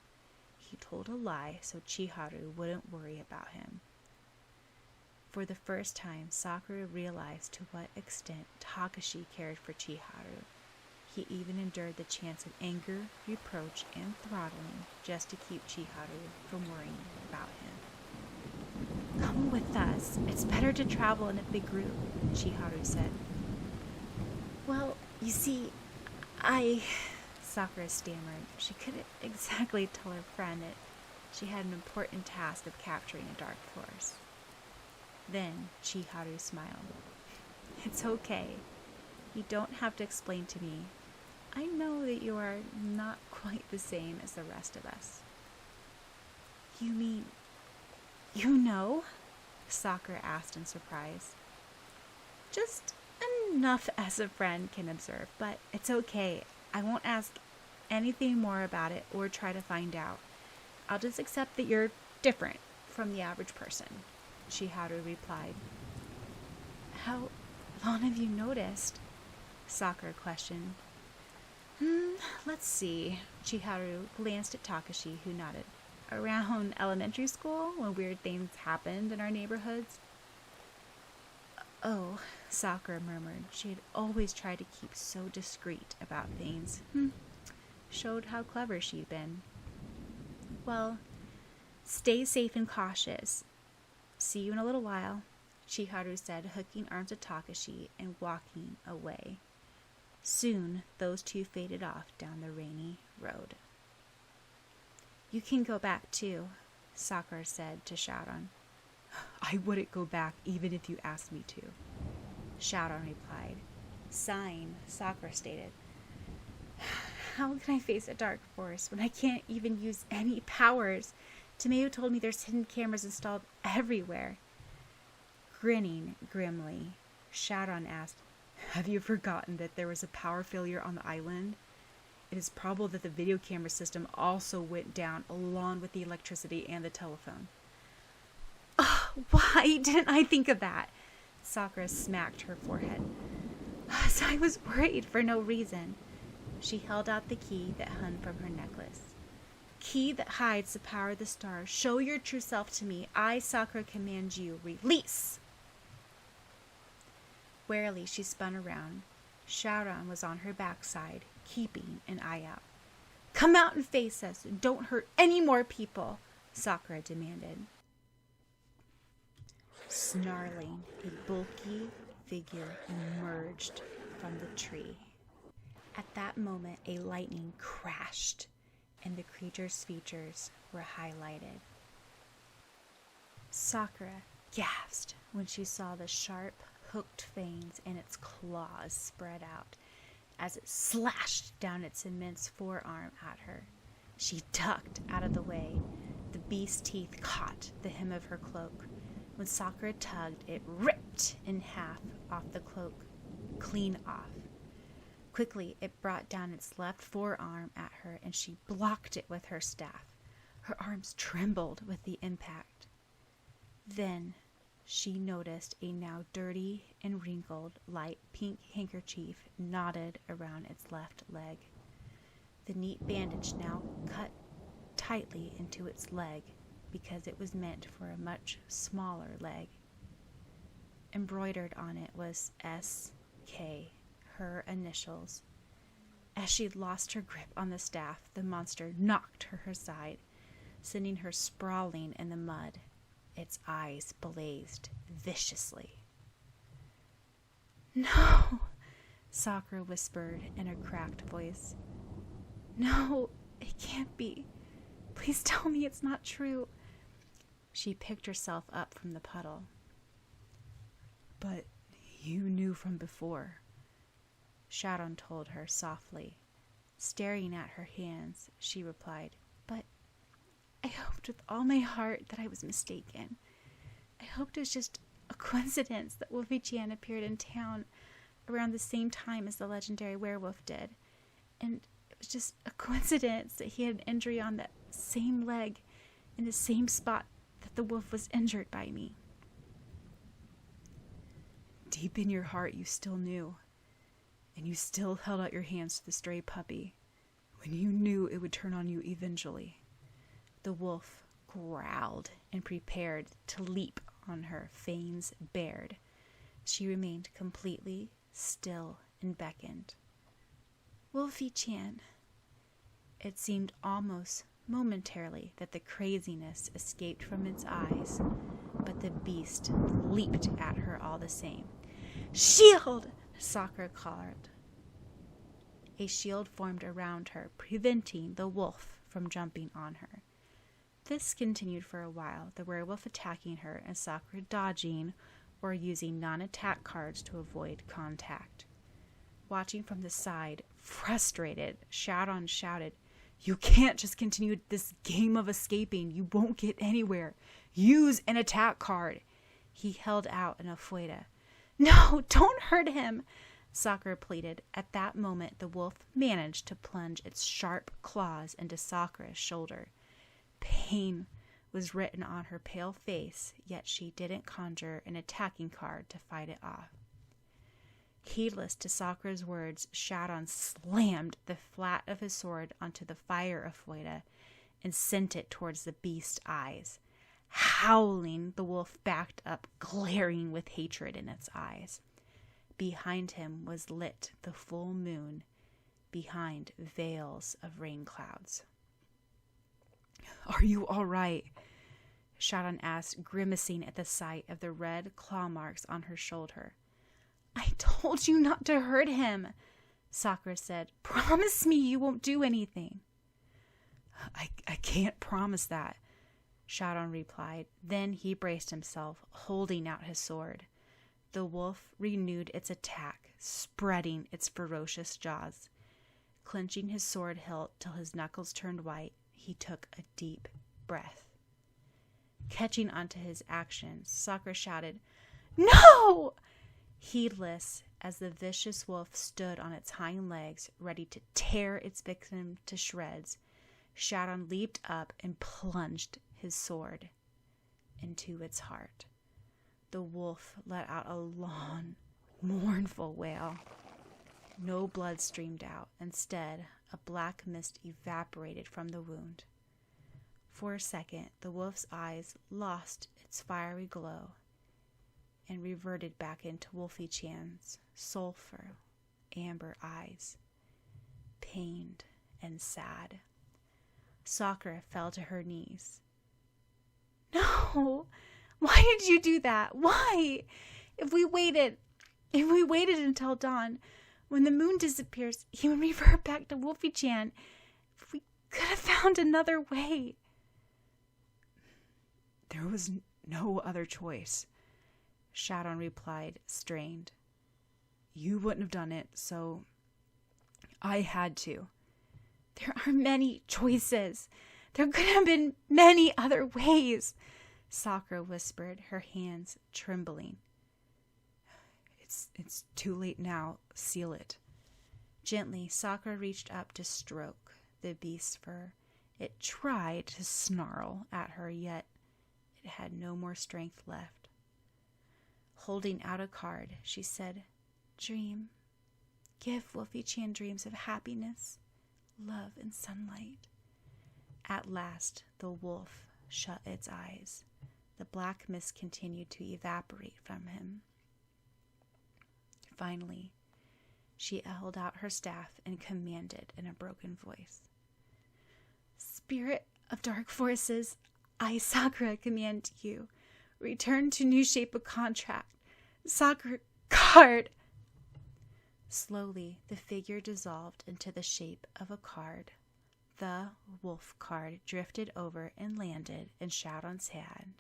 he told a lie so Chiharu wouldn't worry about him. For the first time, Sakura realized to what extent Takashi cared for Chiharu. He even endured the chance of anger, reproach, and throttling just to keep Chiharu from worrying about him. Come with us. It's better to travel in a big group, Chiharu said. Well, you see, Sakura stammered. She couldn't exactly tell her friend that she had an important task of capturing a dark force. Then Chiharu smiled. It's okay. You don't have to explain to me. I know that you are not quite the same as the rest of us. You mean, you know? Sakura asked in surprise. Just enough as a friend can observe, but it's okay. I won't ask anything more about it or try to find out. I'll just accept that you're different from the average person, Chiharu replied. How long have you noticed? Sakura questioned. Let's see. Chiharu glanced at Takashi, who nodded. Around elementary school, when weird things happened in our neighborhoods. Oh, Sakura murmured. She had always tried to keep so discreet about things. Showed how clever she'd been. Well, stay safe and cautious. See you in a little while, Chiharu said, hooking arms to Takashi and walking away. Soon, those two faded off down the rainy road. You can go back too, Sakura said to Syaoran. I wouldn't go back even if you asked me to, Syaoran replied. Sighing, Sakura stated, how can I face a dark force when I can't even use any powers? Tomeo told me there's hidden cameras installed everywhere. Grinning grimly, Syaoran asked, have you forgotten that there was a power failure on the island? It is probable that the video camera system also went down along with the electricity and the telephone. Oh, why didn't I think of that? Sakura smacked her forehead. So I was worried for no reason. She held out the key that hung from her necklace. Key that hides the power of the stars. Show your true self to me. I, Sakura, command you. Release! Warily, she spun around. Syaoran was on her backside, keeping an eye out. Come out and face us. Don't hurt any more people, Sakura demanded. Snarling, a bulky figure emerged from the tree. At that moment, a lightning crashed, and the creature's features were highlighted. Sakura gasped when she saw the sharp, hooked fangs and its claws spread out as it slashed down its immense forearm at her. She ducked out of the way. The beast's teeth caught the hem of her cloak. When Sakura tugged, it ripped in half off the cloak, clean off. Quickly, it brought down its left forearm at her, and she blocked it with her staff. Her arms trembled with the impact. Then she noticed a now dirty and wrinkled light pink handkerchief knotted around its left leg. The neat bandage now cut tightly into its leg because it was meant for a much smaller leg. Embroidered on it was S.K., her initials. As she lost her grip on the staff, the monster knocked her aside, sending her sprawling in the mud. Its eyes blazed viciously. No! Sakura whispered in a cracked voice. No, it can't be. Please tell me it's not true. She picked herself up from the puddle. But you knew from before, Syaoran told her softly. Staring at her hands, she replied, But I hoped with all my heart that I was mistaken. I hoped it was just a coincidence that Wolfie-chan appeared in town around the same time as the legendary werewolf did. And it was just a coincidence that he had an injury on that same leg in the same spot that the wolf was injured by me. Deep in your heart, you still knew. And you still held out your hands to the stray puppy when you knew it would turn on you eventually. The wolf growled and prepared to leap on her, fangs bared. She remained completely still and beckoned. Wolfie-chan. It seemed almost momentarily that the craziness escaped from its eyes, but the beast leaped at her all the same. Shield! Sakura called. A shield formed around her, preventing the wolf from jumping on her. This continued for a while, the werewolf attacking her and Sakura dodging or using non-attack cards to avoid contact. Watching from the side, frustrated, Syaoran shouted, You can't just continue this game of escaping. You won't get anywhere. Use an attack card. He held out an afuera. No, don't hurt him, Sakura pleaded. At that moment, the wolf managed to plunge its sharp claws into Sakura's shoulder. Pain was written on her pale face, yet she didn't conjure an attacking card to fight it off. Heedless to Sakura's words, Syaoran slammed the flat of his sword onto the fire afuera and sent it towards the beast's eyes. Howling, the wolf backed up, glaring with hatred in its eyes. Behind him was lit the full moon, behind veils of rain clouds. Are you all right? Syaoran asked, grimacing at the sight of the red claw marks on her shoulder. I told you not to hurt him, Sakura said. Promise me you won't do anything. I can't promise that, Syaoran replied. Then he braced himself, holding out his sword. The wolf renewed its attack, spreading its ferocious jaws. Clenching his sword hilt till his knuckles turned white, he took a deep breath. Catching onto his actions, Sakura shouted, No! Heedless as the vicious wolf stood on its hind legs, ready to tear its victim to shreds, Syaoran leaped up and plunged his sword into its heart. The wolf let out a long, mournful wail. No blood streamed out. Instead, a black mist evaporated from the wound. For a second, the wolf's eyes lost its fiery glow and reverted back into Wolfie-chan's sulfur amber eyes, pained and sad. Sakura fell to her knees. No! Why did you do that? Why? If we waited until dawn, when the moon disappears, he would revert back to Wolfie-chan. If we could have found another way. There was no other choice, Syaoran replied, strained. You wouldn't have done it, so I had to. There are many choices. There could have been many other ways, Sakura whispered, her hands trembling. It's too late now. Seal it. Gently, Sakura reached up to stroke the beast's fur. It tried to snarl at her, yet it had no more strength left. Holding out a card, she said, Dream. Give Wolfie-chan dreams of happiness, love, and sunlight. At last, the wolf shut its eyes. The black mist continued to evaporate from him. Finally, she held out her staff and commanded in a broken voice. Spirit of dark forces, I, Sakura, command you. Return to new shape of contract. Sakura, card! Slowly, the figure dissolved into the shape of a card. The wolf card drifted over and landed in Syaoran's hand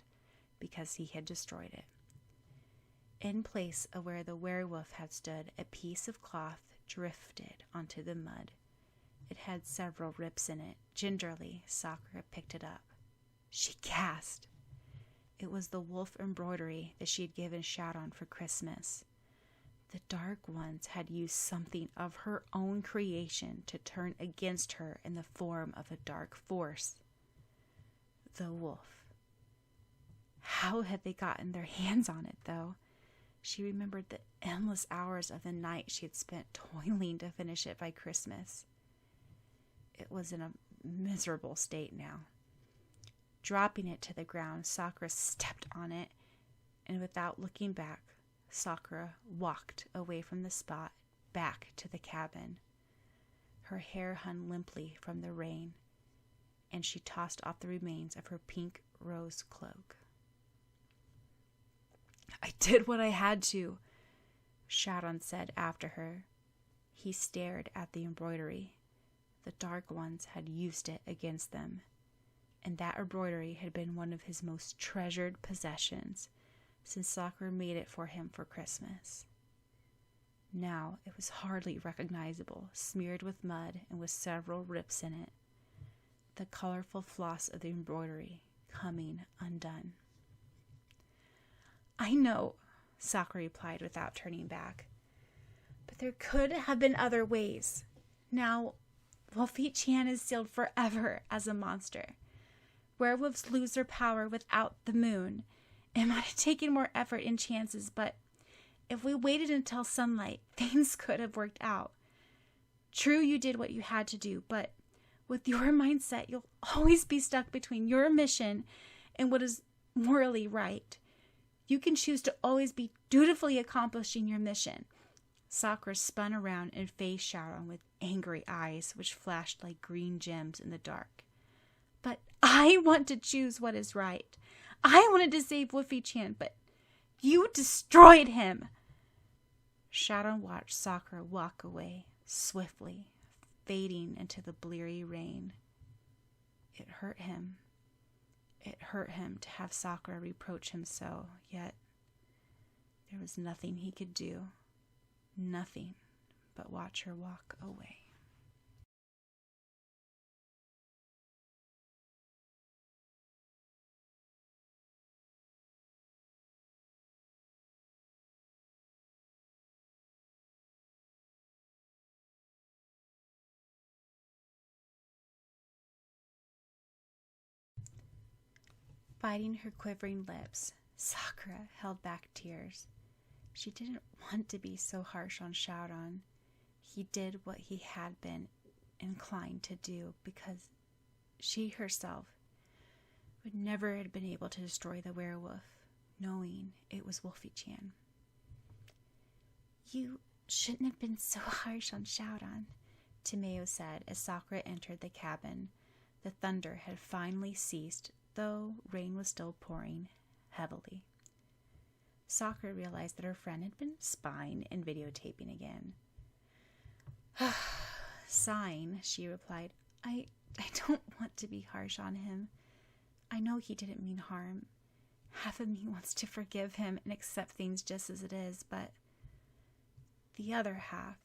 because he had destroyed it. In place of where the werewolf had stood, a piece of cloth drifted onto the mud. It had several rips in it. Gingerly, Sakura picked it up. She gasped. It was the wolf embroidery that she had given Syaoran for Christmas. The Dark Ones had used something of her own creation to turn against her in the form of a dark force. The wolf. How had they gotten their hands on it, though? She remembered the endless hours of the night she had spent toiling to finish it by Christmas. It was in a miserable state now. Dropping it to the ground, Sakura stepped on it, and without looking back, Sakura walked away from the spot, back to the cabin. Her hair hung limply from the rain, and she tossed off the remains of her pink rose cloak. "I did what I had to," Syaoran said after her. He stared at the embroidery. The Dark Ones had used it against them, and that embroidery had been one of his most treasured possessions since Sakura made it for him for Christmas. Now it was hardly recognizable, smeared with mud and with several rips in it, the colorful floss of the embroidery coming undone. "I know," Sakura replied without turning back, "but there could have been other ways. Now, Wolfie-chan is sealed forever as a monster. Werewolves lose their power without the moon. It might have taken more effort and chances, but if we waited until sunlight, things could have worked out. True, you did what you had to do, but with your mindset, you'll always be stuck between your mission and what is morally right. You can choose to always be dutifully accomplishing your mission." Sakura spun around and faced Syaoran with angry eyes which flashed like green gems in the dark. "But I want to choose what is right. I wanted to save Wolfie-chan, but you destroyed him." Syaoran watched Sakura walk away, swiftly, fading into the bleary rain. It hurt him. It hurt him to have Sakura reproach him so, yet there was nothing he could do. Nothing but watch her walk away. Biting her quivering lips, Sakura held back tears. She didn't want to be so harsh on Syaoran. He did what he had been inclined to do because she herself would never have been able to destroy the werewolf, knowing it was Wolfie-chan. "You shouldn't have been so harsh on Syaoran," Tomeo said as Sakura entered the cabin. The thunder had finally ceased, though rain was still pouring heavily. Sakura realized that her friend had been spying and videotaping again. Sighing, she replied, I don't want to be harsh on him. I know he didn't mean harm. Half of me wants to forgive him and accept things just as it is, but the other half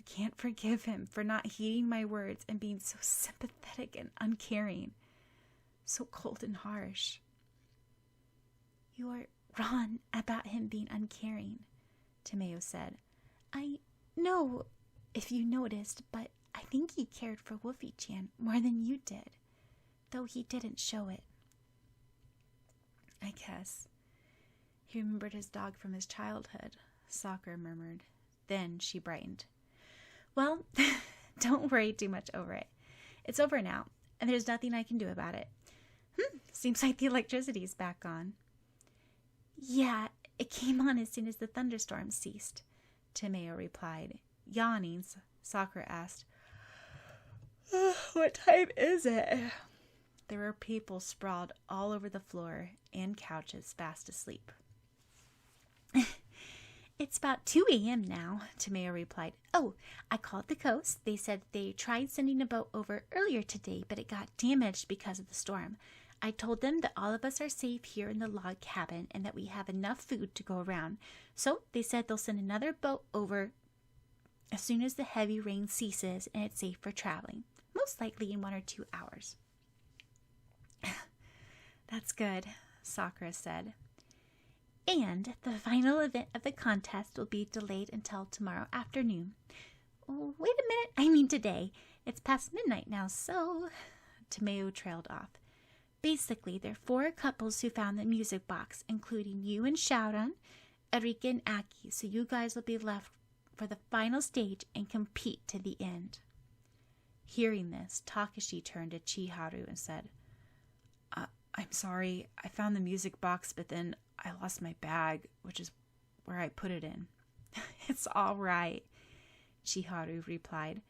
can't forgive him for not heeding my words and being so sympathetic and uncaring, so cold and harsh. You are wrong about him being uncaring, Tomeo said. I know if you noticed, but I think he cared for Wolfie-chan more than you did, though he didn't show it. I guess. He remembered his dog from his childhood, Sakura murmured. Then she brightened. Well, don't worry too much over it. It's over now, and there's nothing I can do about it. Seems like the electricity's back on. Yeah, it came on as soon as the thunderstorm ceased, Tomeo replied. Yawning, Sakura asked, What time is it? There were people sprawled all over the floor and couches fast asleep. It's about 2 a.m. now, Tomeo replied. Oh, I called the coast. They said they tried sending a boat over earlier today, but it got damaged because of the storm. I told them that all of us are safe here in the log cabin and that we have enough food to go around. So they said they'll send another boat over as soon as the heavy rain ceases and it's safe for traveling, most likely in 1 or 2 hours. That's good, Sakura said. And the final event of the contest will be delayed until tomorrow afternoon. Oh, wait a minute, I mean today. It's past midnight now, so... Tomeo trailed off. Basically, there are 4 couples who found the music box, including you and Syaoran, Erika and Aki, so you guys will be left for the final stage and compete to the end. Hearing this, Takashi turned to Chiharu and said, I'm sorry, I found the music box, but then I lost my bag, which is where I put it in. It's all right, Chiharu replied.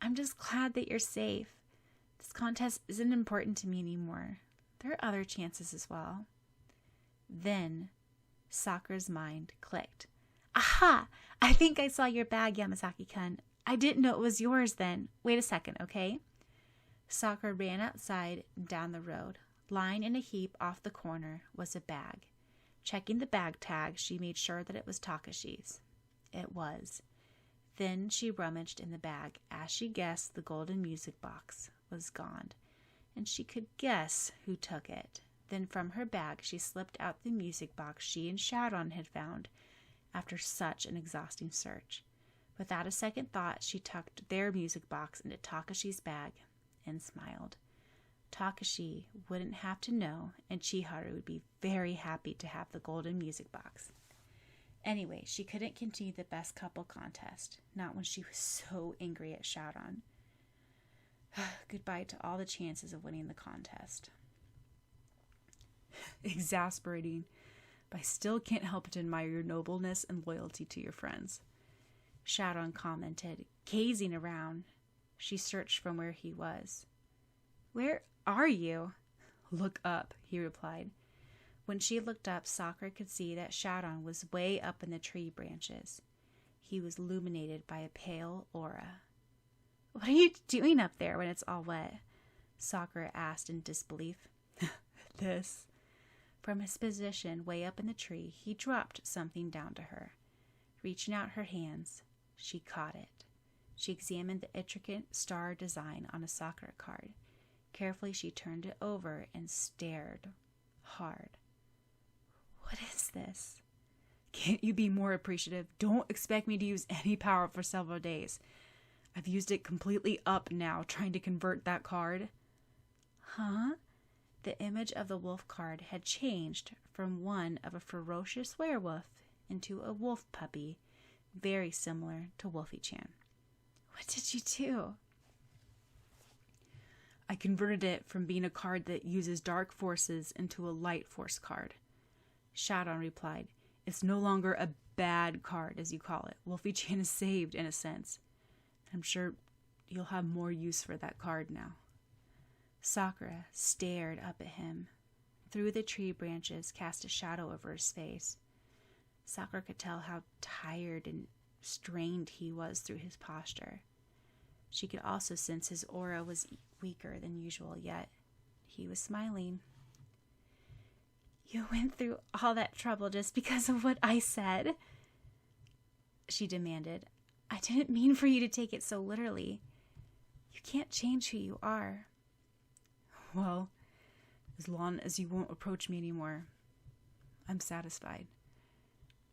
I'm just glad that you're safe. This contest isn't important to me anymore. There are other chances as well. Then Sakura's mind clicked. Aha! I think I saw your bag, Yamazaki-kun. I didn't know it was yours then. Wait a second, okay? Sakura ran outside and down the road. Lying in a heap off the corner was a bag. Checking the bag tag, she made sure that it was Takashi's. It was. Then she rummaged in the bag. As she guessed, the golden music box was gone, and she could guess who took it. Then from her bag, she slipped out the music box she and Syaoran had found after such an exhausting search. Without a second thought, she tucked their music box into Takashi's bag and smiled. Takashi wouldn't have to know, and Chiharu would be very happy to have the golden music box. Anyway, she couldn't continue the best couple contest, not when she was so angry at Syaoran. Goodbye to all the chances of winning the contest. Exasperating, but I still can't help but admire your nobleness and loyalty to your friends, Syaoran commented, gazing around. She searched from where he was. Where are you? Look up, he replied. When she looked up, Sakura could see that Syaoran was way up in the tree branches. He was illuminated by a pale aura. What are you doing up there when it's all wet? Sakura asked in disbelief. This. From his position way up in the tree, he dropped something down to her. Reaching out her hands, she caught it. She examined the intricate star design on a Sakura card. Carefully, she turned it over and stared hard. What is this? Can't you be more appreciative? Don't expect me to use any power for several days. I've used it completely up now, trying to convert that card. Huh? The image of the wolf card had changed from one of a ferocious werewolf into a wolf puppy, very similar to Wolfie-chan. What did you do? I converted it from being a card that uses dark forces into a light force card. Syaoran replied, It's no longer a bad card, as you call it. Wolfie-chan is saved, in a sense. I'm sure you'll have more use for that card now. Sakura stared up at him. Through the tree branches cast a shadow over his face. Sakura could tell how tired and strained he was through his posture. She could also sense his aura was weaker than usual, yet he was smiling. You went through all that trouble just because of what I said? She demanded. I didn't mean for you to take it so literally. You can't change who you are. Well, as long as you won't approach me anymore, I'm satisfied,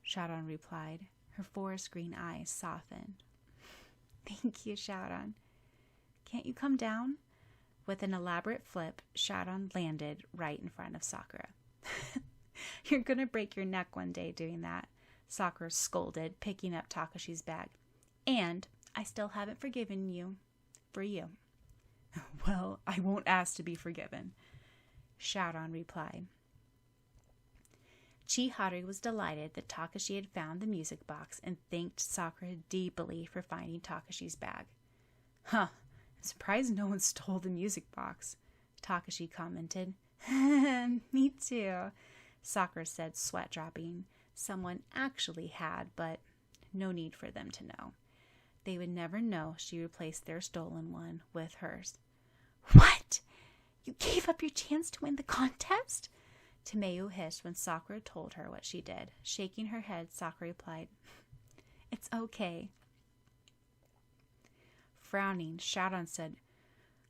Syaoran replied. Her forest green eyes softened. Thank you, Syaoran. Can't you come down? With an elaborate flip, Syaoran landed right in front of Sakura. You're going to break your neck one day doing that, Sakura scolded, picking up Takashi's bag. And I still haven't forgiven you for you. Well, I won't ask to be forgiven, Syaoran replied. Chiharu was delighted that Takashi had found the music box and thanked Sakura deeply for finding Takashi's bag. Huh, I'm surprised no one stole the music box, Takashi commented. Me too, Sakura said, sweat dropping. someone actually had, but no need for them to know. They would never know she replaced their stolen one with hers. What? You gave up your chance to win the contest? Tomeu hissed when Sakura told her what she did. Shaking her head, Sakura replied, "It's okay." Frowning, Syaoran said,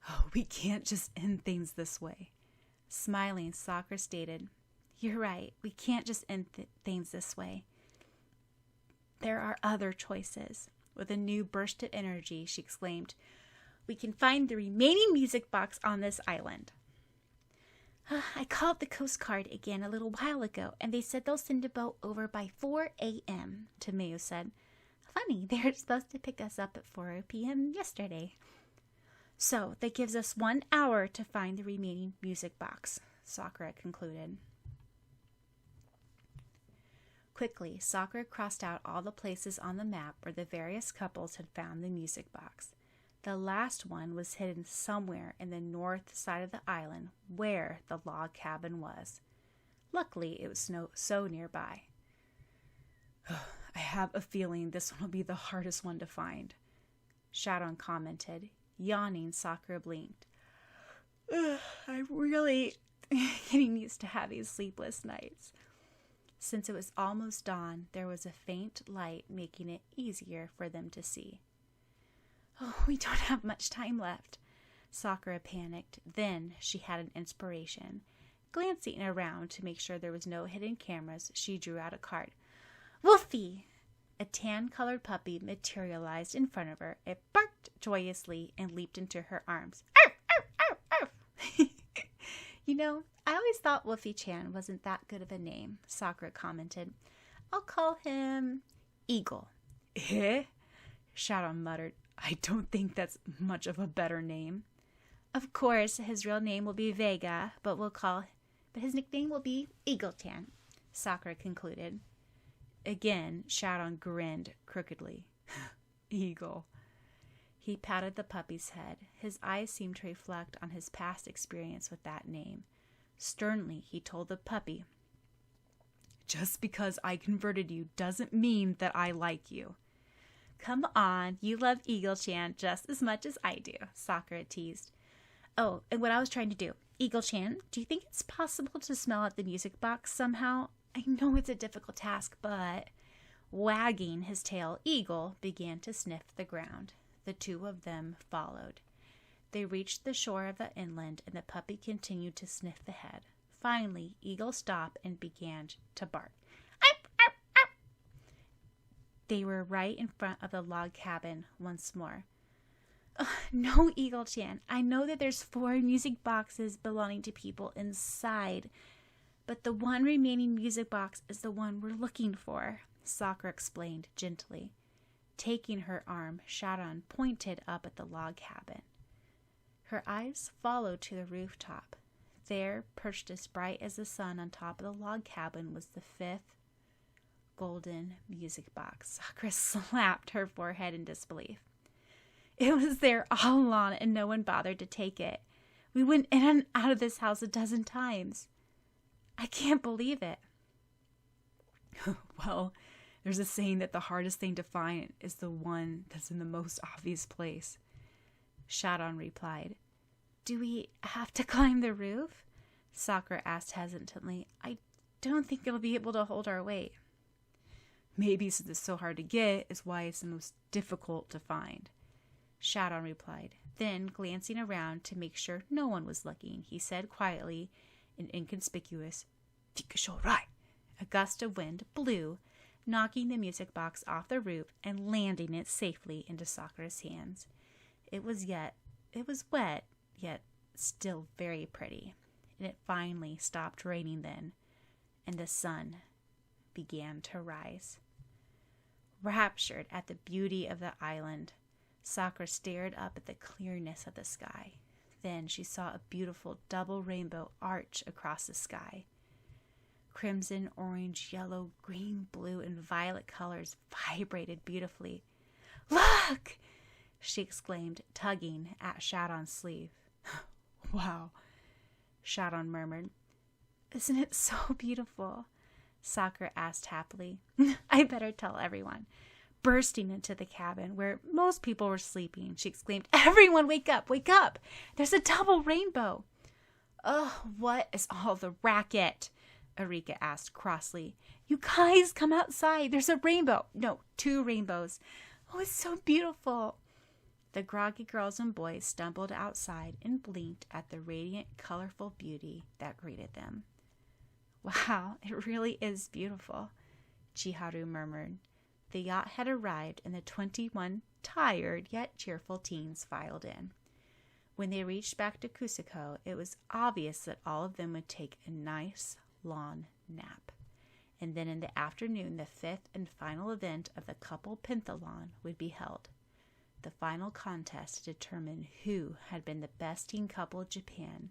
"Oh, we can't just end things this way." Smiling, Sakura stated, "You're right. We can't just end things this way. There are other choices." With a new burst of energy, she exclaimed, "We can find the remaining music box on this island." I called the Coast Guard again a little while ago, and they said they'll send a boat over by 4 a.m., Tomeu said. Funny, they were supposed to pick us up at 4 p.m. yesterday. So that gives us 1 hour to find the remaining music box, Sakura concluded. Quickly, Sakura crossed out all the places on the map where the various couples had found the music box. The last one was hidden somewhere in the north side of the island where the log cabin was. Luckily, it was so nearby. "I have a feeling this one will be the hardest one to find," Syaoran commented. Yawning, Sakura blinked. "I'm really getting used to having sleepless nights." Since it was almost dawn, there was a faint light making it easier for them to see. "Oh, we don't have much time left," Sakura panicked. Then she had an inspiration. Glancing around to make sure there was no hidden cameras, she drew out a card. "Wolfie!" A tan-colored puppy materialized in front of her. It barked joyously and leaped into her arms. "Arf, arf, arf, arf." "You know, I always thought Wolfie-chan wasn't that good of a name," Sakura commented. "I'll call him Eagle." "Eh?" Syaoran muttered. "I don't think that's much of a better name." "Of course, his real name will be Vega, but his nickname will be Eagle-chan," Sakura concluded. Again, Syaoran grinned crookedly. "Eagle." He patted the puppy's head. His eyes seemed to reflect on his past experience with that name. Sternly, he told the puppy, "Just because I converted you doesn't mean that I like you." "Come on, you love Eagle-chan just as much as I do," Sakura teased. "Oh, and what I was trying to do, Eagle-chan, do you think it's possible to smell out the music box somehow? I know it's a difficult task, but..." Wagging his tail, Eagle began to sniff the ground. The two of them followed. They reached the shore of the inland, and the puppy continued to sniff the head. Finally, Eagle stopped and began to bark. "Arf, arf, arf." They were right in front of the log cabin once more. "No, Eagle-chan, I know that there's 4 music boxes belonging to people inside, but the one remaining music box is the one we're looking for," Sakura explained gently. Taking her arm, Syaoran pointed up at the log cabin. Her eyes followed to the rooftop. There, perched as bright as the sun on top of the log cabin, was the 5th golden music box. Sakura slapped her forehead in disbelief. "It was there all along, and no one bothered to take it. We went in and out of this house a dozen times. I can't believe it." "Well, there's a saying that the hardest thing to find is the one that's in the most obvious place," Syaoran replied. "Do we have to climb the roof?" Sakura asked hesitantly. "I don't think it'll be able to hold our weight." "Maybe since it's so hard to get is why it's the most difficult to find," Syaoran replied. Then, glancing around to make sure no one was looking, he said quietly and inconspicuous, "Tikashorai." A gust of wind blew, knocking the music box off the roof and landing it safely into Sakura's hands. It was wet, yet still very pretty, and it finally stopped raining then, and the sun began to rise. Raptured at the beauty of the island, Sakura stared up at the clearness of the sky. Then she saw a beautiful double rainbow arch across the sky. Crimson, orange, yellow, green, blue, and violet colors vibrated beautifully. "Look!" she exclaimed, tugging at Syaoran's sleeve. "Wow," Syaoran murmured. "Isn't it so beautiful?" Sakura asked happily. I better tell everyone. Bursting into the cabin where most people were sleeping, she exclaimed, Everyone wake up, wake up! There's a double rainbow. Oh, what is all the racket? Erika asked crossly. You guys, come outside. There's a rainbow. No, 2 rainbows. Oh, it's so beautiful. The groggy girls and boys stumbled outside and blinked at the radiant, colorful beauty that greeted them. Wow, it really is beautiful, Chiharu murmured. The yacht had arrived and the 21 tired yet cheerful teens filed in. When they reached back to Kusiko, it was obvious that all of them would take a nice, long nap. And then in the afternoon, the 5th and final event of the couple pentathlon would be held. The final contest to determine who had been the best teen couple in Japan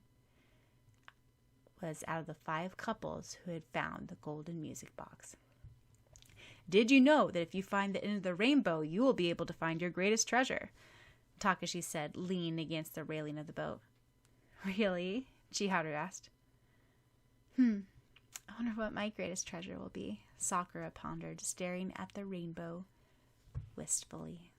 was out of the 5 couples who had found the golden music box. Did you know that if you find the end of the rainbow, you will be able to find your greatest treasure? Takashi said, leaning against the railing of the boat. Really? Chiharu asked. I wonder what my greatest treasure will be, Sakura pondered, staring at the rainbow wistfully.